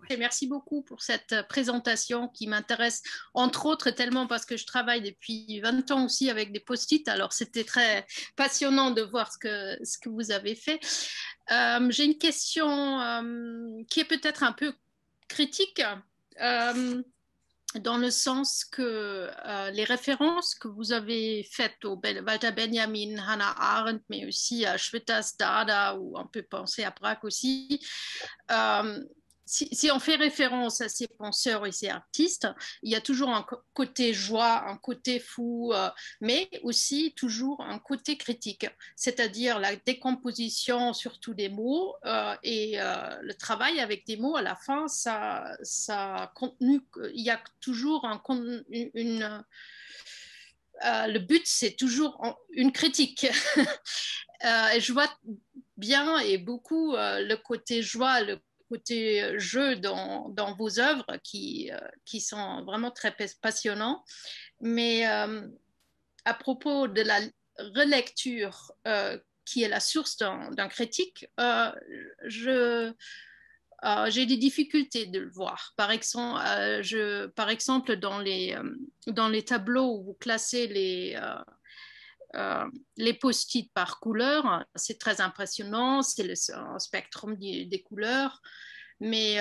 Et merci beaucoup pour cette présentation qui m'intéresse, entre autres, tellement parce que je travaille depuis 20 ans aussi avec des post-it. Alors, c'était très passionnant de voir ce que vous avez fait. J'ai une question qui est peut-être un peu critique, dans le sens que les références que vous avez faites au Walter Benjamin, Hannah Arendt, mais aussi à Shwetas Dada, ou on peut penser à Braque aussi, si on fait référence à ces penseurs et ces artistes, il y a toujours un côté joie, un côté fou, mais aussi toujours un côté critique, c'est-à-dire la décomposition surtout des mots et le travail avec des mots à la fin, ça contenu, il y a toujours le but, c'est toujours une critique. Et je vois bien et beaucoup le côté joie, le côté jeu dans vos œuvres qui sont vraiment très passionnants. Mais à propos de la relecture qui est la source d'un critique, j'ai des difficultés de le voir. Par exemple, dans les tableaux où vous classez les post-it par couleur, c'est très impressionnant, c'est un spectrum des couleurs, mais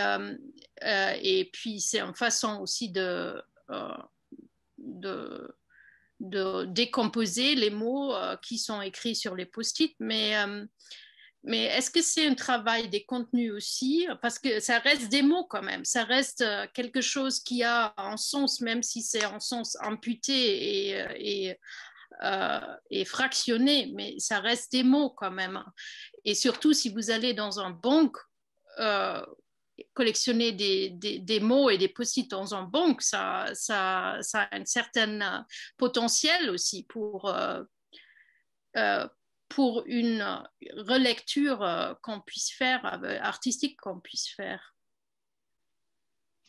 et puis c'est une façon aussi de décomposer les mots qui sont écrits sur les post-it, mais est-ce que c'est un travail des contenus aussi? Parce que ça reste des mots quand même, ça reste quelque chose qui a un sens, même si c'est un sens amputé et fractionné, mais ça reste des mots quand même. Et surtout, si vous allez dans un banque, collectionner des mots et des post-it dans un banque, ça a un certain potentiel aussi pour une relecture qu'on puisse faire, artistique qu'on puisse faire.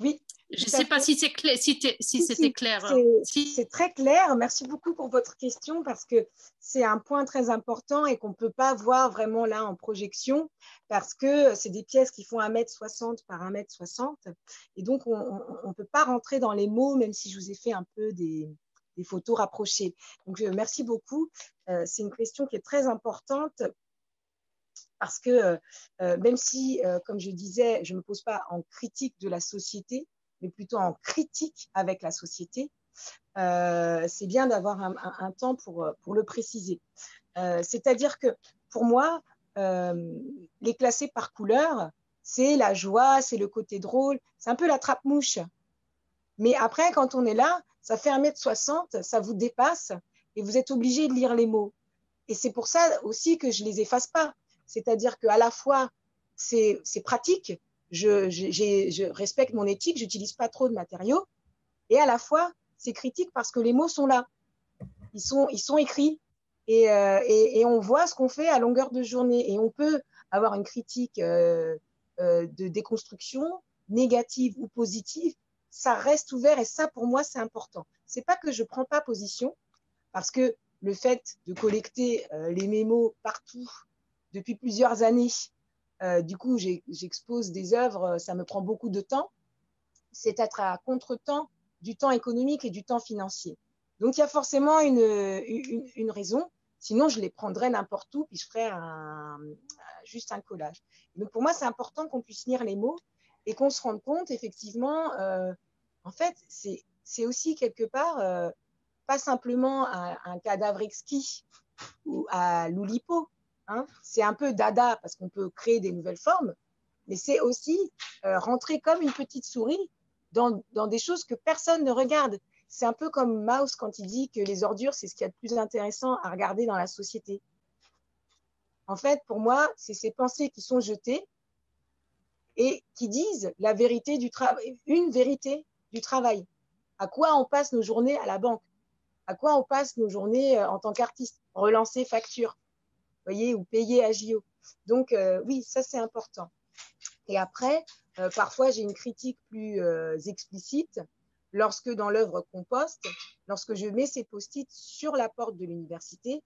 Oui. Je ne sais pas si c'est clair, si c'était clair. C'est très clair. Merci beaucoup pour votre question parce que c'est un point très important et qu'on ne peut pas voir vraiment là en projection parce que c'est des pièces qui font 1,60 m par 1,60 m et donc on ne peut pas rentrer dans les mots même si je vous ai fait un peu des photos rapprochées. Donc merci beaucoup. C'est une question qui est très importante parce que même si, comme je disais, je ne me pose pas en critique de la société, mais plutôt en critique avec la société, c'est bien d'avoir un temps pour le préciser. C'est-à-dire que pour moi, les classer par couleur, c'est la joie, c'est le côté drôle, c'est un peu la trappe-mouche. Mais après, quand on est là, ça fait 1,60 m, ça vous dépasse et vous êtes obligé de lire les mots. Et c'est pour ça aussi que je ne les efface pas. C'est-à-dire qu'à la fois, c'est pratique, je respecte mon éthique, je n'utilise pas trop de matériaux, et à la fois, c'est critique parce que les mots sont là, ils sont écrits, et on voit ce qu'on fait à longueur de journée, et on peut avoir une critique de déconstruction, négative ou positive, ça reste ouvert, et ça, pour moi, c'est important. Ce n'est pas que je ne prends pas position, parce que le fait de collecter les mémos partout, depuis plusieurs années, du coup, j'expose des œuvres, ça me prend beaucoup de temps. C'est être à contre-temps du temps économique et du temps financier. Donc, il y a forcément une raison. Sinon, je les prendrais n'importe où, puis je ferais juste un collage. Donc, pour moi, c'est important qu'on puisse lire les mots et qu'on se rende compte, effectivement, en fait, c'est aussi quelque part, pas simplement un cadavre exquis ou à l'Oulipo. Hein, c'est un peu dada parce qu'on peut créer des nouvelles formes, mais c'est aussi rentrer comme une petite souris dans des choses que personne ne regarde. c'est un peu comme Mauss quand il dit que les ordures, c'est ce qu'il y a de plus intéressant à regarder dans la société. En fait, pour moi, c'est ces pensées qui sont jetées et qui disent la vérité du travail, une vérité du travail. À quoi on passe nos journées à la banque? À quoi on passe nos journées en tant qu'artiste? Relancer facture, voyez, ou payer AJO. Donc, oui, ça, c'est important. Et après, parfois, j'ai une critique plus explicite lorsque, dans l'œuvre Compost, lorsque je mets ces post-it sur la porte de l'université,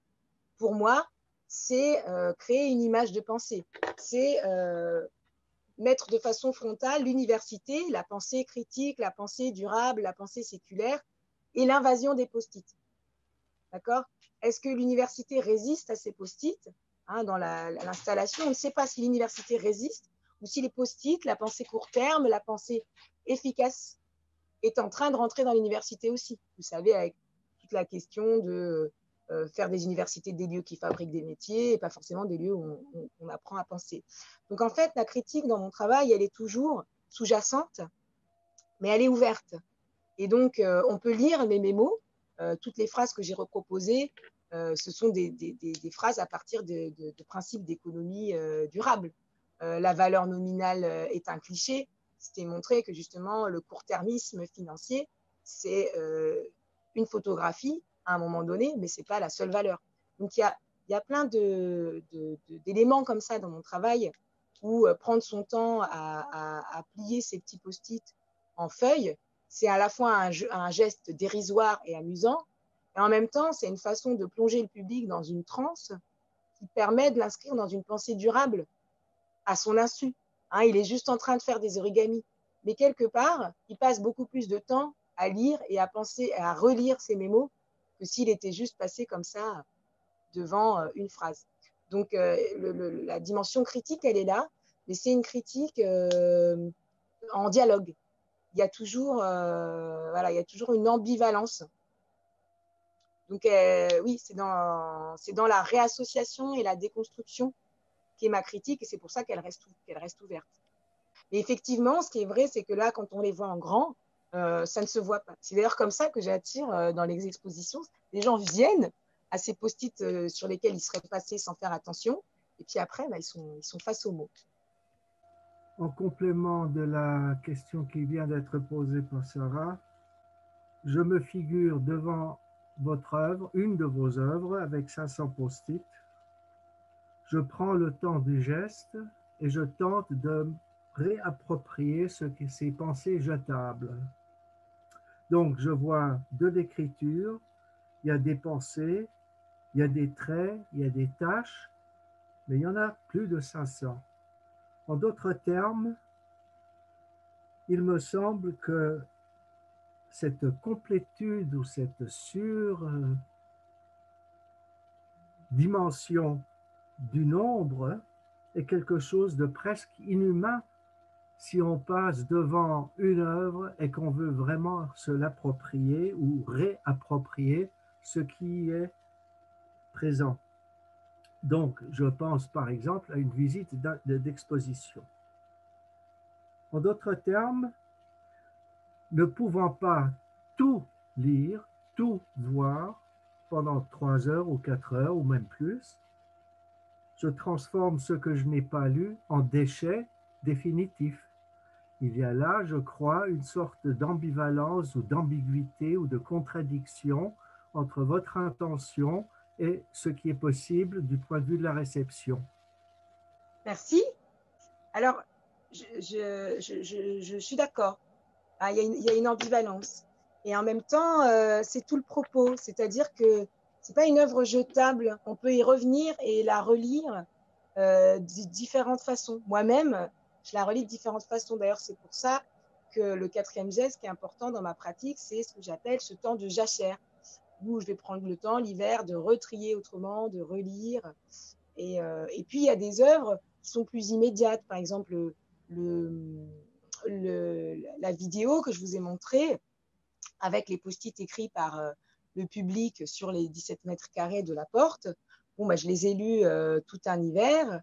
pour moi, c'est créer une image de pensée. C'est mettre de façon frontale l'université, la pensée critique, la pensée durable, la pensée séculaire et l'invasion des post-it. D'accord? Est-ce que l'université résiste à ces post-it dans l'installation? On ne sait pas si l'université résiste ou si les post-it, la pensée court terme, la pensée efficace est en train de rentrer dans l'université aussi. Vous savez, avec toute la question de faire des universités des lieux qui fabriquent des métiers et pas forcément des lieux où on apprend à penser. Donc en fait, la critique dans mon travail, elle est toujours sous-jacente, mais elle est ouverte. Et donc, on peut lire mes mémos, toutes les phrases que j'ai reproposées, ce sont des phrases à partir de principes d'économie durable. La valeur nominale est un cliché. C'était montré que justement, le court-termisme financier, c'est une photographie à un moment donné, mais ce n'est pas la seule valeur. Donc, il y a plein d'éléments comme ça dans mon travail où prendre son temps à plier ces petits post-it en feuilles, c'est à la fois un geste dérisoire et amusant, et en même temps, c'est une façon de plonger le public dans une transe qui permet de l'inscrire dans une pensée durable à son insu. Il est juste en train de faire des origamis. Mais quelque part, il passe beaucoup plus de temps à lire et à penser, à relire ses mémos que s'il était juste passé comme ça devant une phrase. Donc, la dimension critique, elle est là, mais c'est une critique en dialogue. Il y a toujours, il y a toujours une ambivalence. Donc, oui, c'est dans la réassociation et la déconstruction qu'est ma critique, et c'est pour ça qu'elle reste ouverte. Mais effectivement, ce qui est vrai, c'est que là, quand on les voit en grand, ça ne se voit pas. C'est d'ailleurs comme ça que j'attire dans les expositions. Les gens viennent à ces post-it sur lesquels ils seraient passés sans faire attention, et puis après, ils sont face aux mots. En complément de la question qui vient d'être posée par Sarah, je me figure devant votre œuvre, une de vos œuvres, avec 500 post-it. Je prends le temps du geste et je tente de réapproprier ces pensées jetables. Donc, je vois de l'écriture, il y a des pensées, il y a des traits, il y a des tâches, mais il y en a plus de 500. En d'autres termes, il me semble que cette complétude ou cette surdimension du nombre est quelque chose de presque inhumain si on passe devant une œuvre et qu'on veut vraiment se l'approprier ou réapproprier ce qui est présent. Donc, je pense par exemple à une visite d'exposition. En d'autres termes, ne pouvant pas tout lire, tout voir pendant 3 heures ou 4 heures ou même plus, je transforme ce que je n'ai pas lu en déchet définitif. Il y a là, je crois, une sorte d'ambivalence ou d'ambiguïté ou de contradiction entre votre intention et ce qui est possible du point de vue de la réception. Merci. Alors, je suis d'accord. Il y a une ambivalence. Et en même temps, c'est tout le propos. C'est-à-dire que ce n'est pas une œuvre jetable. On peut y revenir et la relire de différentes façons. Moi-même, je la relis de différentes façons. D'ailleurs, c'est pour ça que le 4e geste qui est important dans ma pratique, c'est ce que j'appelle ce temps de jachère, où je vais prendre le temps l'hiver de retrier autrement, de relire. Et puis, il y a des œuvres qui sont plus immédiates. Par exemple, la vidéo que je vous ai montrée, avec les post-it écrits par le public sur les 17 mètres carrés de la porte. Bon, je les ai lus tout un hiver,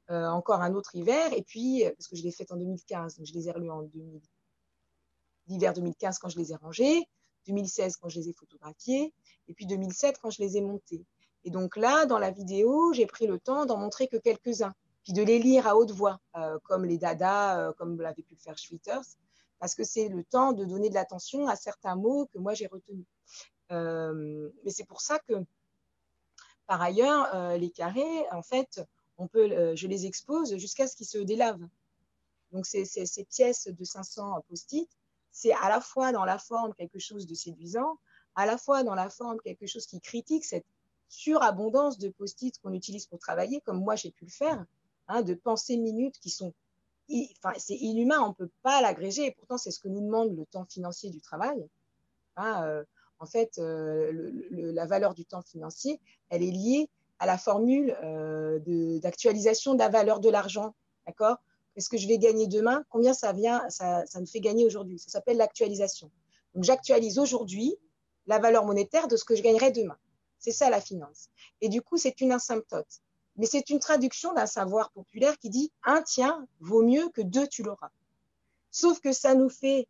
encore un autre hiver, et puis, parce que je l'ai faite en 2015, donc je les ai relus en l'hiver 2015 quand je les ai rangés. 2016 quand je les ai photographiés, et puis 2007 quand je les ai montés. Et donc là, dans la vidéo, j'ai pris le temps d'en montrer que quelques-uns, puis de les lire à haute voix, comme les dadas, comme l'avait pu le faire Schwitters, parce que c'est le temps de donner de l'attention à certains mots que moi j'ai retenus. Mais c'est pour ça que, par ailleurs, les carrés, en fait, je les expose jusqu'à ce qu'ils se délavent. Donc ces pièces de 500 post-it, c'est à la fois dans la forme quelque chose de séduisant, à la fois dans la forme quelque chose qui critique cette surabondance de post-it qu'on utilise pour travailler, comme moi j'ai pu le faire, hein, de pensées minutes qui sont... Enfin, c'est inhumain, on ne peut pas l'agréger, et pourtant c'est ce que nous demande le temps financier du travail. Hein, en fait, la valeur du temps financier, elle est liée à la formule d'actualisation de la valeur de l'argent. D'accord ? Qu'est-ce que je vais gagner demain? Combien ça me fait gagner aujourd'hui? Ça s'appelle l'actualisation. Donc, j'actualise aujourd'hui la valeur monétaire de ce que je gagnerai demain. C'est ça la finance. Et du coup, c'est une asymptote. Mais c'est une traduction d'un savoir populaire qui dit « un tien vaut mieux que deux, tu l'auras ». Sauf que ça nous fait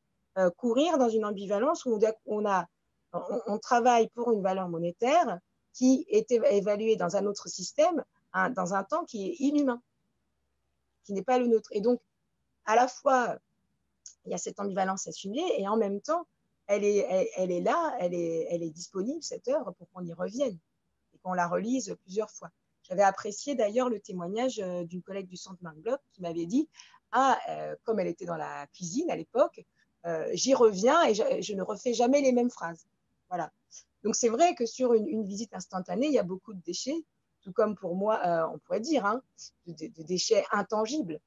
courir dans une ambivalence où on travaille pour une valeur monétaire qui est évaluée dans un autre système, dans un temps qui est inhumain, qui n'est pas le nôtre. Et donc, à la fois, il y a cette ambivalence assumée et en même temps, elle est là, elle est disponible, cette œuvre, pour qu'on y revienne et qu'on la relise plusieurs fois. J'avais apprécié d'ailleurs le témoignage d'une collègue du Centre Marc Bloch qui m'avait dit comme elle était dans la cuisine à l'époque, j'y reviens et je ne refais jamais les mêmes phrases. Voilà. Donc c'est vrai que sur une visite instantanée, il y a beaucoup de déchets, tout comme pour moi, on pourrait dire, de déchets intangibles,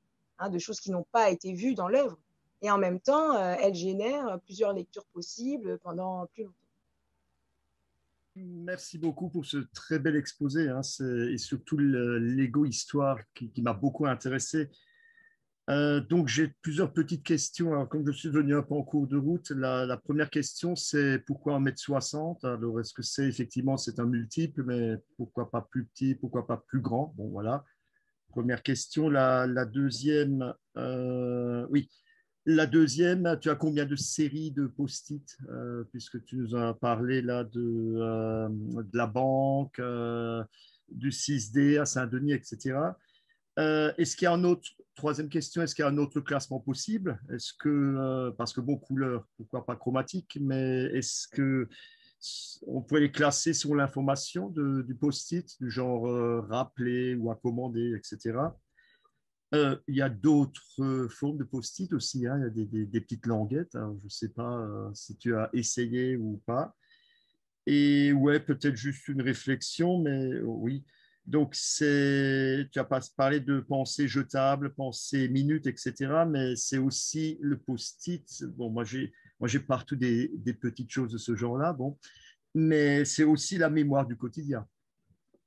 de choses qui n'ont pas été vues dans l'œuvre. Et en même temps, elle génère plusieurs lectures possibles pendant plus longtemps. Merci beaucoup pour ce très bel exposé et surtout l'égo-histoire qui m'a beaucoup intéressé. Donc, j'ai plusieurs petites questions. Alors, comme je suis venu un peu en cours de route, la première question, c'est pourquoi 1m60 ? Alors, est-ce que c'est un multiple, mais pourquoi pas plus petit, pourquoi pas plus grand ? Bon, voilà. Première question. La deuxième, oui. La deuxième, tu as combien de séries de post-it, puisque tu nous as parlé là de la banque, du 6D à Saint-Denis, etc. Est-ce qu'il y a troisième question, est-ce qu'il y a un autre classement possible? Est-ce que, parce que bon, couleur, pourquoi pas chromatique, mais est-ce que on peut les classer sur l'information du post-it, du genre rappeler ou accommander, etc. Il y a d'autres formes de post-it aussi, il y a des petites languettes, je ne sais pas si tu as essayé ou pas. Et ouais, peut-être juste une réflexion, mais oui. Donc, tu as parlé de pensée jetable, pensée minute, etc. Mais c'est aussi le post-it. Bon, moi, j'ai partout des petites choses de ce genre-là. Bon, mais c'est aussi la mémoire du quotidien.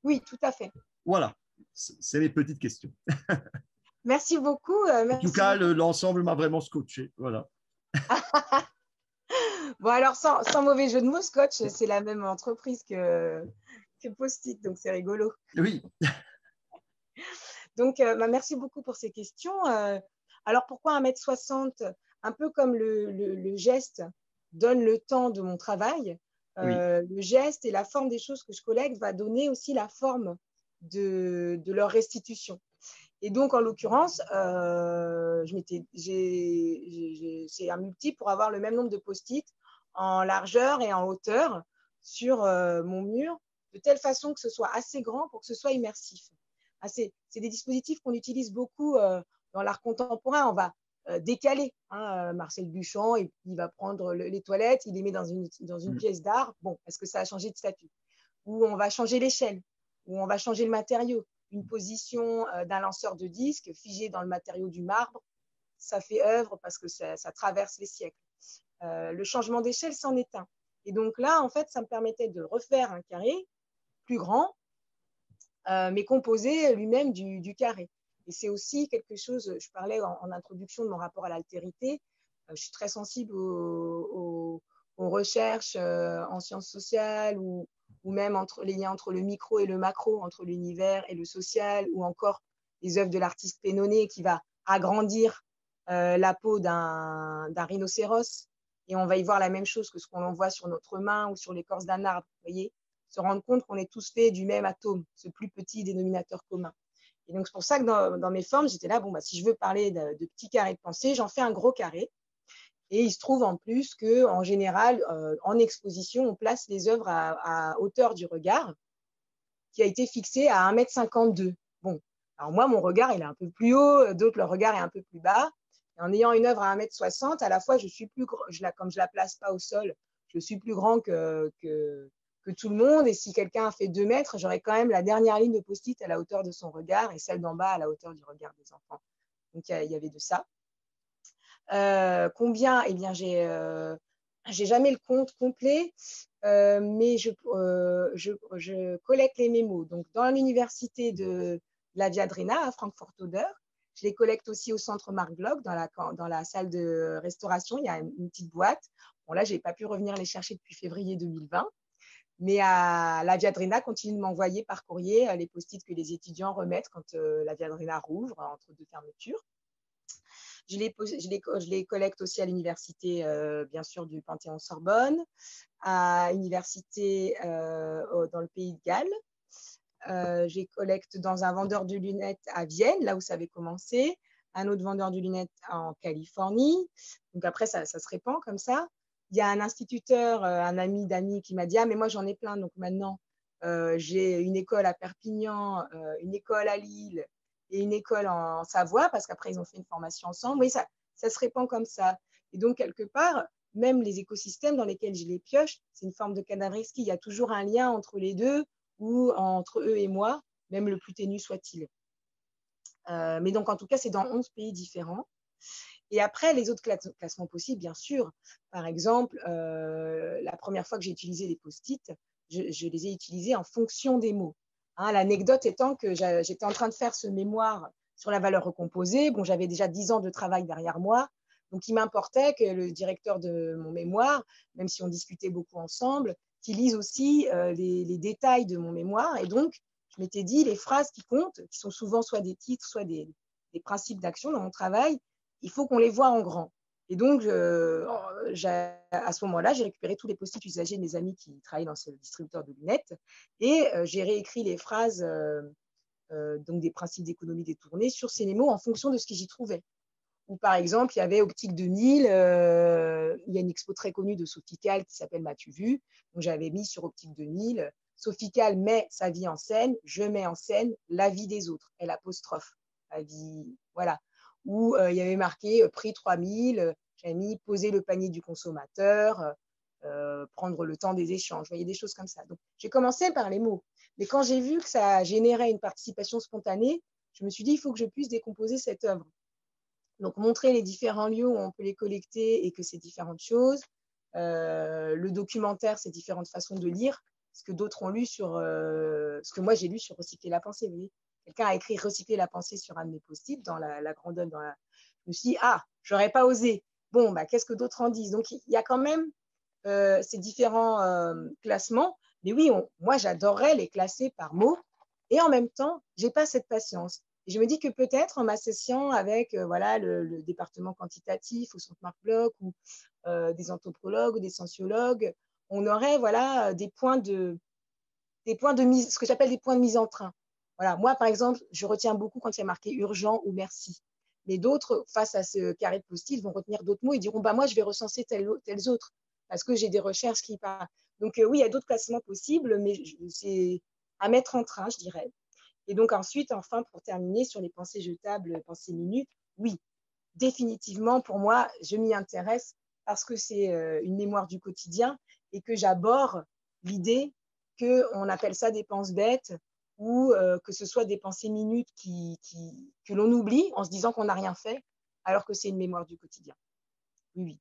Oui, tout à fait. Voilà, c'est mes petites questions. Merci beaucoup. En tout cas, l'ensemble m'a vraiment scotché. Voilà. Bon, alors, sans mauvais jeu de mots, Scotch, c'est la même entreprise que Post-it, donc c'est rigolo. Oui. Donc, merci beaucoup pour ces questions. Alors, pourquoi 1m60? Un peu comme le geste donne le temps de mon travail, oui. Le geste et la forme des choses que je collecte va donner aussi la forme de leur restitution. Et donc, en l'occurrence, c'est un multiple pour avoir le même nombre de post-it en largeur et en hauteur sur mon mur, de telle façon que ce soit assez grand pour que ce soit immersif. C'est des dispositifs qu'on utilise beaucoup dans l'art contemporain. On va décaler. Marcel Duchamp, il va prendre les toilettes, il les met dans une pièce d'art. Bon, est-ce que ça a changé de statut? Ou on va changer l'échelle, ou on va changer le matériau. Une position d'un lanceur de disques figé dans le matériau du marbre, ça fait œuvre parce que ça traverse les siècles. Le changement d'échelle, c'en est un. Et donc là, en fait, ça me permettait de refaire un carré plus grand, mais composé lui-même du carré. Et c'est aussi quelque chose, je parlais en introduction de mon rapport à l'altérité, je suis très sensible aux recherches en sciences sociales ou même les liens entre le micro et le macro, entre l'univers et le social, ou encore les œuvres de l'artiste Pénonnet qui va agrandir la peau d'un rhinocéros et on va y voir la même chose que ce qu'on en voit sur notre main ou sur l'écorce d'un arbre, vous voyez, se rendre compte qu'on est tous faits du même atome, ce plus petit dénominateur commun. Et donc, c'est pour ça que dans mes formes, j'étais là, bon, bah, si je veux parler de petits carrés de pensée, j'en fais un gros carré. Et il se trouve en plus qu'en général, en exposition, on place les œuvres à hauteur du regard, qui a été fixé à 1,52 m. Bon, alors moi, mon regard, il est un peu plus haut, d'autres, leur regard est un peu plus bas. Et en ayant une œuvre à 1,60 m, à la fois, je suis plus comme je ne la place pas au sol, je suis plus grand que tout le monde. Et si quelqu'un fait 2 mètres, j'aurai quand même la dernière ligne de post-it à la hauteur de son regard et celle d'en bas à la hauteur du regard des enfants. Donc, il y avait de ça. Combien? Eh bien, j'ai jamais le compte complet, mais je collecte les mémos. Donc, dans l'université de la Viadrina à Francfort-Oder, je les collecte aussi au centre Marc Bloch, dans la salle de restauration. Il y a une petite boîte. Bon, là, je n'ai pas pu revenir les chercher depuis février 2020. Mais à la Viadrina continue de m'envoyer par courrier les post-it que les étudiants remettent quand la Viadrina rouvre entre 2 fermetures. Je les collecte aussi à l'université, bien sûr, du Panthéon-Sorbonne, à l'université dans le pays de Galles. Je les collecte dans un vendeur de lunettes à Vienne, là où ça avait commencé, un autre vendeur de lunettes en Californie. Donc après, ça se répand comme ça. Il y a un instituteur, un ami d'amis qui m'a dit « Ah, mais moi, j'en ai plein, donc maintenant, j'ai une école à Perpignan, une école à Lille, et une école en Savoie, parce qu'après, ils ont fait une formation ensemble. Oui, ça se répand comme ça. Et donc, quelque part, même les écosystèmes dans lesquels je les pioche, c'est une forme de cadavresque. Il y a toujours un lien entre les deux ou entre eux et moi, même le plus ténu soit-il. Mais donc, en tout cas, c'est dans 11 pays différents. Et après, les autres classements possibles, bien sûr. Par exemple, la première fois que j'ai utilisé les post-it, je les ai utilisés en fonction des mots. Hein, l'anecdote étant que j'étais en train de faire ce mémoire sur la valeur recomposée. Bon, j'avais déjà 10 ans de travail derrière moi. Donc, il m'importait que le directeur de mon mémoire, même si on discutait beaucoup ensemble, qu'il lise aussi les détails de mon mémoire. Et donc, je m'étais dit, les phrases qui comptent, qui sont souvent soit des titres, soit des principes d'action dans mon travail, il faut qu'on les voit en grand. Et donc, à ce moment-là, j'ai récupéré tous les post-it usagés de mes amis qui travaillaient dans ce distributeur de lunettes et j'ai réécrit les phrases donc des principes d'économie détournée sur ces mots en fonction de ce que j'y trouvais. Ou par exemple, il y avait Optique 2000, il y a une expo très connue de Sophie Calle qui s'appelle M'as-tu vu? Donc, j'avais mis sur Optique 2000, Sophie Calle met sa vie en scène, je mets en scène la vie des autres, elle apostrophe. La vie, voilà. Où il y avait marqué prix 3000, j'avais mis poser le panier du consommateur, prendre le temps des échanges, vous voyez, des choses comme ça. Donc, j'ai commencé par les mots. Mais quand j'ai vu que ça générait une participation spontanée, je me suis dit, il faut que je puisse décomposer cette œuvre. Donc, montrer les différents lieux où on peut les collecter et que c'est différentes choses. Le documentaire, c'est différentes façons de lire, ce que d'autres ont lu sur ce que moi j'ai lu sur Recycler la pensée, vous voyez. Quelqu'un a écrit Recycler la pensée sur un de mes post-it dans la grande œuvre. Je me suis dit, ah, j'aurais pas osé. Bon, bah, qu'est-ce que d'autres en disent? Donc, il y a quand même ces différents classements. Mais oui, moi, j'adorerais les classer par mots. Et en même temps, j'ai pas cette patience. Et je me dis que peut-être en m'associant avec voilà, le département quantitatif au centre Marc Bloch ou des anthropologues ou des sociologues, on aurait voilà, des points de mise, ce que j'appelle des points de mise en train. Voilà, moi, par exemple, je retiens beaucoup quand il y a marqué urgent ou merci. Mais d'autres, face à ce carré de post-it, vont retenir d'autres mots et diront bah, moi, je vais recenser tels autres parce que j'ai des recherches qui parlent. Donc, oui, il y a d'autres classements possibles, mais c'est à mettre en train, je dirais. Et donc, ensuite, enfin, pour terminer sur les pensées jetables, pensées minutes, oui, définitivement, pour moi, je m'y intéresse parce que c'est une mémoire du quotidien et que j'aborde l'idée qu'on appelle ça des penses bêtes ou que ce soit des pensées minutes que l'on oublie en se disant qu'on n'a rien fait, alors que c'est une mémoire du quotidien. Oui, oui.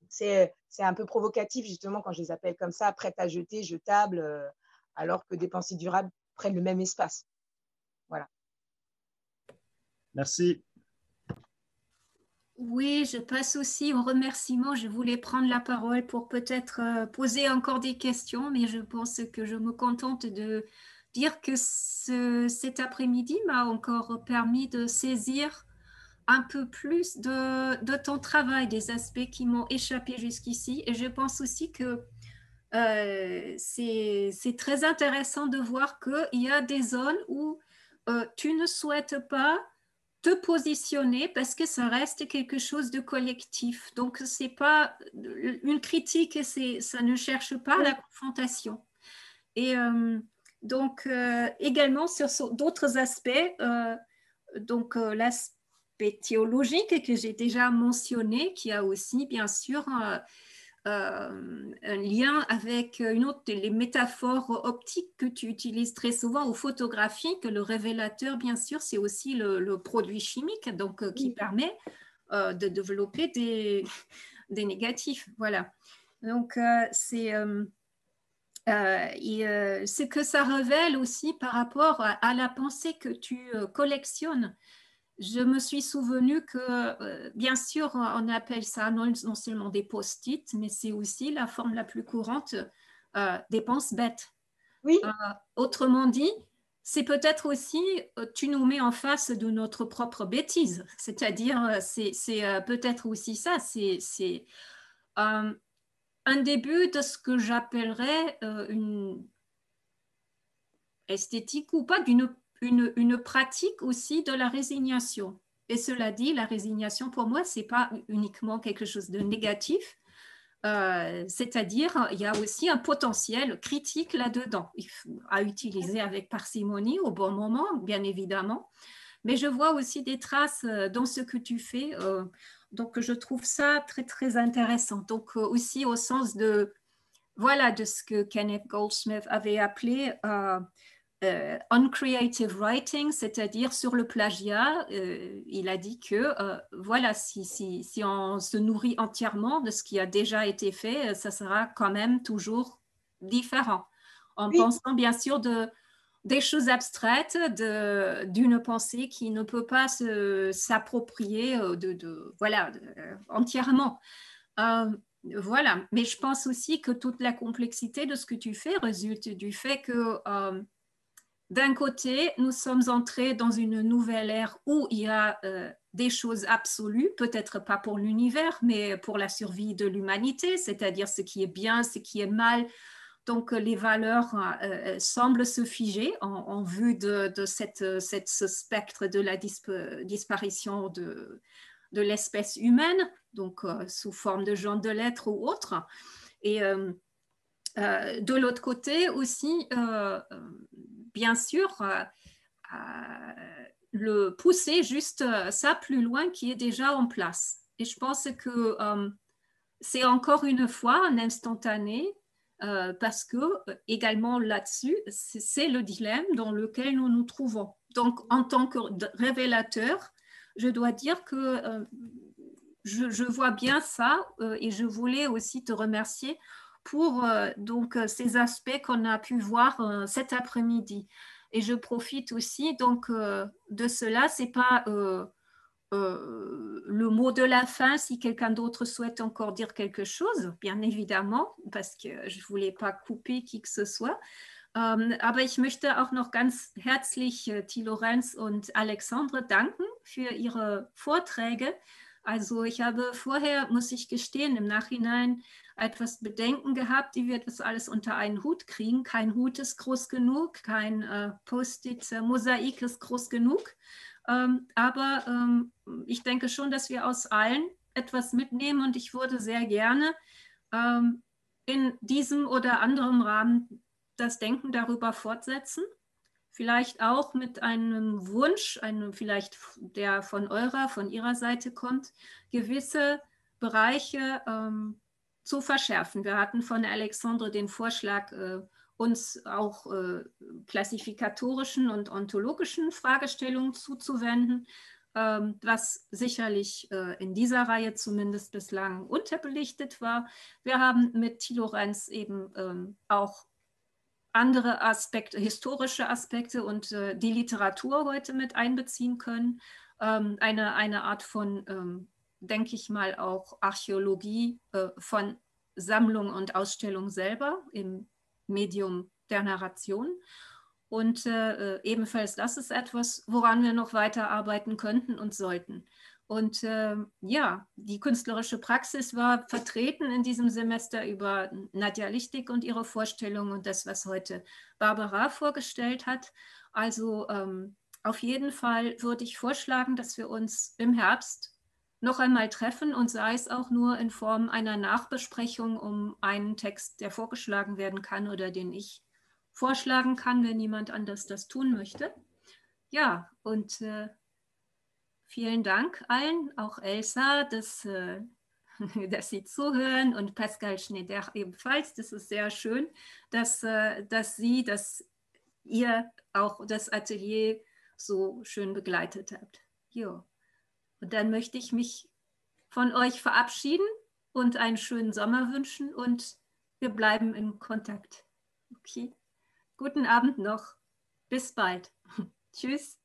C'est un peu provocatif, justement, quand je les appelle comme ça, prêtes à jeter, jetables, alors que des pensées durables prennent le même espace. Voilà. Merci. Oui, je passe aussi aux remerciements. Je voulais prendre la parole pour peut-être poser encore des questions, mais je pense que je me contente de dire que cet après-midi m'a encore permis de saisir un peu plus de ton travail, des aspects qui m'ont échappé jusqu'ici. Et je pense aussi que c'est très intéressant de voir qu'il y a des zones où tu ne souhaites pas te positionner parce que ça reste quelque chose de collectif. Donc, c'est pas une critique, ça ne cherche pas la confrontation. Et donc, également sur d'autres aspects, l'aspect théologique que j'ai déjà mentionné, qui a aussi, bien sûr, un lien avec une autre, les métaphores optiques que tu utilises très souvent, ou photographiques. Le révélateur, bien sûr, c'est aussi le produit chimique, donc qui permet de développer des négatifs. Voilà. Donc, ce que ça révèle aussi par rapport à la pensée que tu collectionnes. Je me suis souvenu que, bien sûr, on appelle ça non seulement des post-it, mais c'est aussi la forme la plus courante des penses bêtes. Oui. Autrement dit, c'est peut-être aussi, tu nous mets en face de notre propre bêtise. C'est-à-dire, c'est peut-être aussi ça, c'est un début de ce que j'appellerais une esthétique ou pas, une pratique aussi de la résignation. Et cela dit, la résignation, pour moi, ce n'est pas uniquement quelque chose de négatif, c'est-à-dire il y a aussi un potentiel critique là-dedans, à utiliser avec parcimonie au bon moment, bien évidemment. Mais je vois aussi des traces dans ce que tu fais, donc je trouve ça très, très intéressant. Donc aussi au sens de, voilà, de ce que Kenneth Goldsmith avait appelé uncreative writing, c'est-à-dire sur le plagiat. Il a dit que voilà, si on se nourrit entièrement de ce qui a déjà été fait, ça sera quand même toujours différent. En pensant bien sûr des choses abstraites, d'une pensée qui ne peut pas s'approprier voilà, entièrement. Voilà, mais je pense aussi que toute la complexité de ce que tu fais résulte du fait que d'un côté, nous sommes entrés dans une nouvelle ère où il y a des choses absolues, peut-être pas pour l'univers, mais pour la survie de l'humanité, c'est-à-dire ce qui est bien, ce qui est mal. Donc, les valeurs semblent se figer en vue de ce spectre de la disparition de l'espèce humaine, donc sous forme de genre de lettres ou autre. Et de l'autre côté aussi, bien sûr, le pousser juste ça plus loin qui est déjà en place. Et je pense que c'est encore une fois un instantané parce que également là-dessus, c'est le dilemme dans lequel nous nous trouvons. Donc, en tant que révélateur, je dois dire que je vois bien ça et je voulais aussi te remercier pour donc, ces aspects qu'on a pu voir cet après-midi. Et je profite aussi donc, de cela. Ce n'est pas le mot de la fin si quelqu'un d'autre souhaite encore dire quelque chose, bien évidemment, parce que je ne voulais pas couper qui que ce soit. Aber ich möchte auch noch ganz herzlich Thilo Renz und Alexandre danken für ihre Vorträge. Also ich habe vorher, muss ich gestehen, im Nachhinein etwas Bedenken gehabt, wie wir das alles unter einen Hut kriegen. Kein Hut ist groß genug, kein Post-it-Mosaik ist groß genug. Aber ich denke schon, dass wir aus allen etwas mitnehmen und ich würde sehr gerne in diesem oder anderem Rahmen das Denken darüber fortsetzen. Vielleicht auch mit einem Wunsch, vielleicht der von Ihrer Seite kommt, gewisse Bereiche zu verschärfen. Wir hatten von Alexandre den Vorschlag, uns auch klassifikatorischen und ontologischen Fragestellungen zuzuwenden, was sicherlich in dieser Reihe zumindest bislang unterbelichtet war. Wir haben mit Thilo Renz eben auch andere Aspekte, historische Aspekte und die Literatur heute mit einbeziehen können. Eine Art von, denke ich mal, auch Archäologie von Sammlung und Ausstellung selber im Medium der Narration. Und ebenfalls das ist etwas, woran wir noch weiter arbeiten könnten und sollten. Und ja, die künstlerische Praxis war vertreten in diesem Semester über Nadja Lichtig und ihre Vorstellung und das, was heute Barbara vorgestellt hat. Also auf jeden Fall würde ich vorschlagen, dass wir uns im Herbst noch einmal treffen und sei es auch nur in Form einer Nachbesprechung um einen Text, der vorgeschlagen werden kann oder den ich vorschlagen kann, wenn niemand anders das tun möchte. Ja, und vielen Dank allen, auch Elsa, dass Sie zuhören und Pascal Schneider ebenfalls. Das ist sehr schön, dass ihr auch das Atelier so schön begleitet habt. Jo. Und dann möchte ich mich von euch verabschieden und einen schönen Sommer wünschen und wir bleiben in Kontakt. Okay. Guten Abend noch. Bis bald. Tschüss.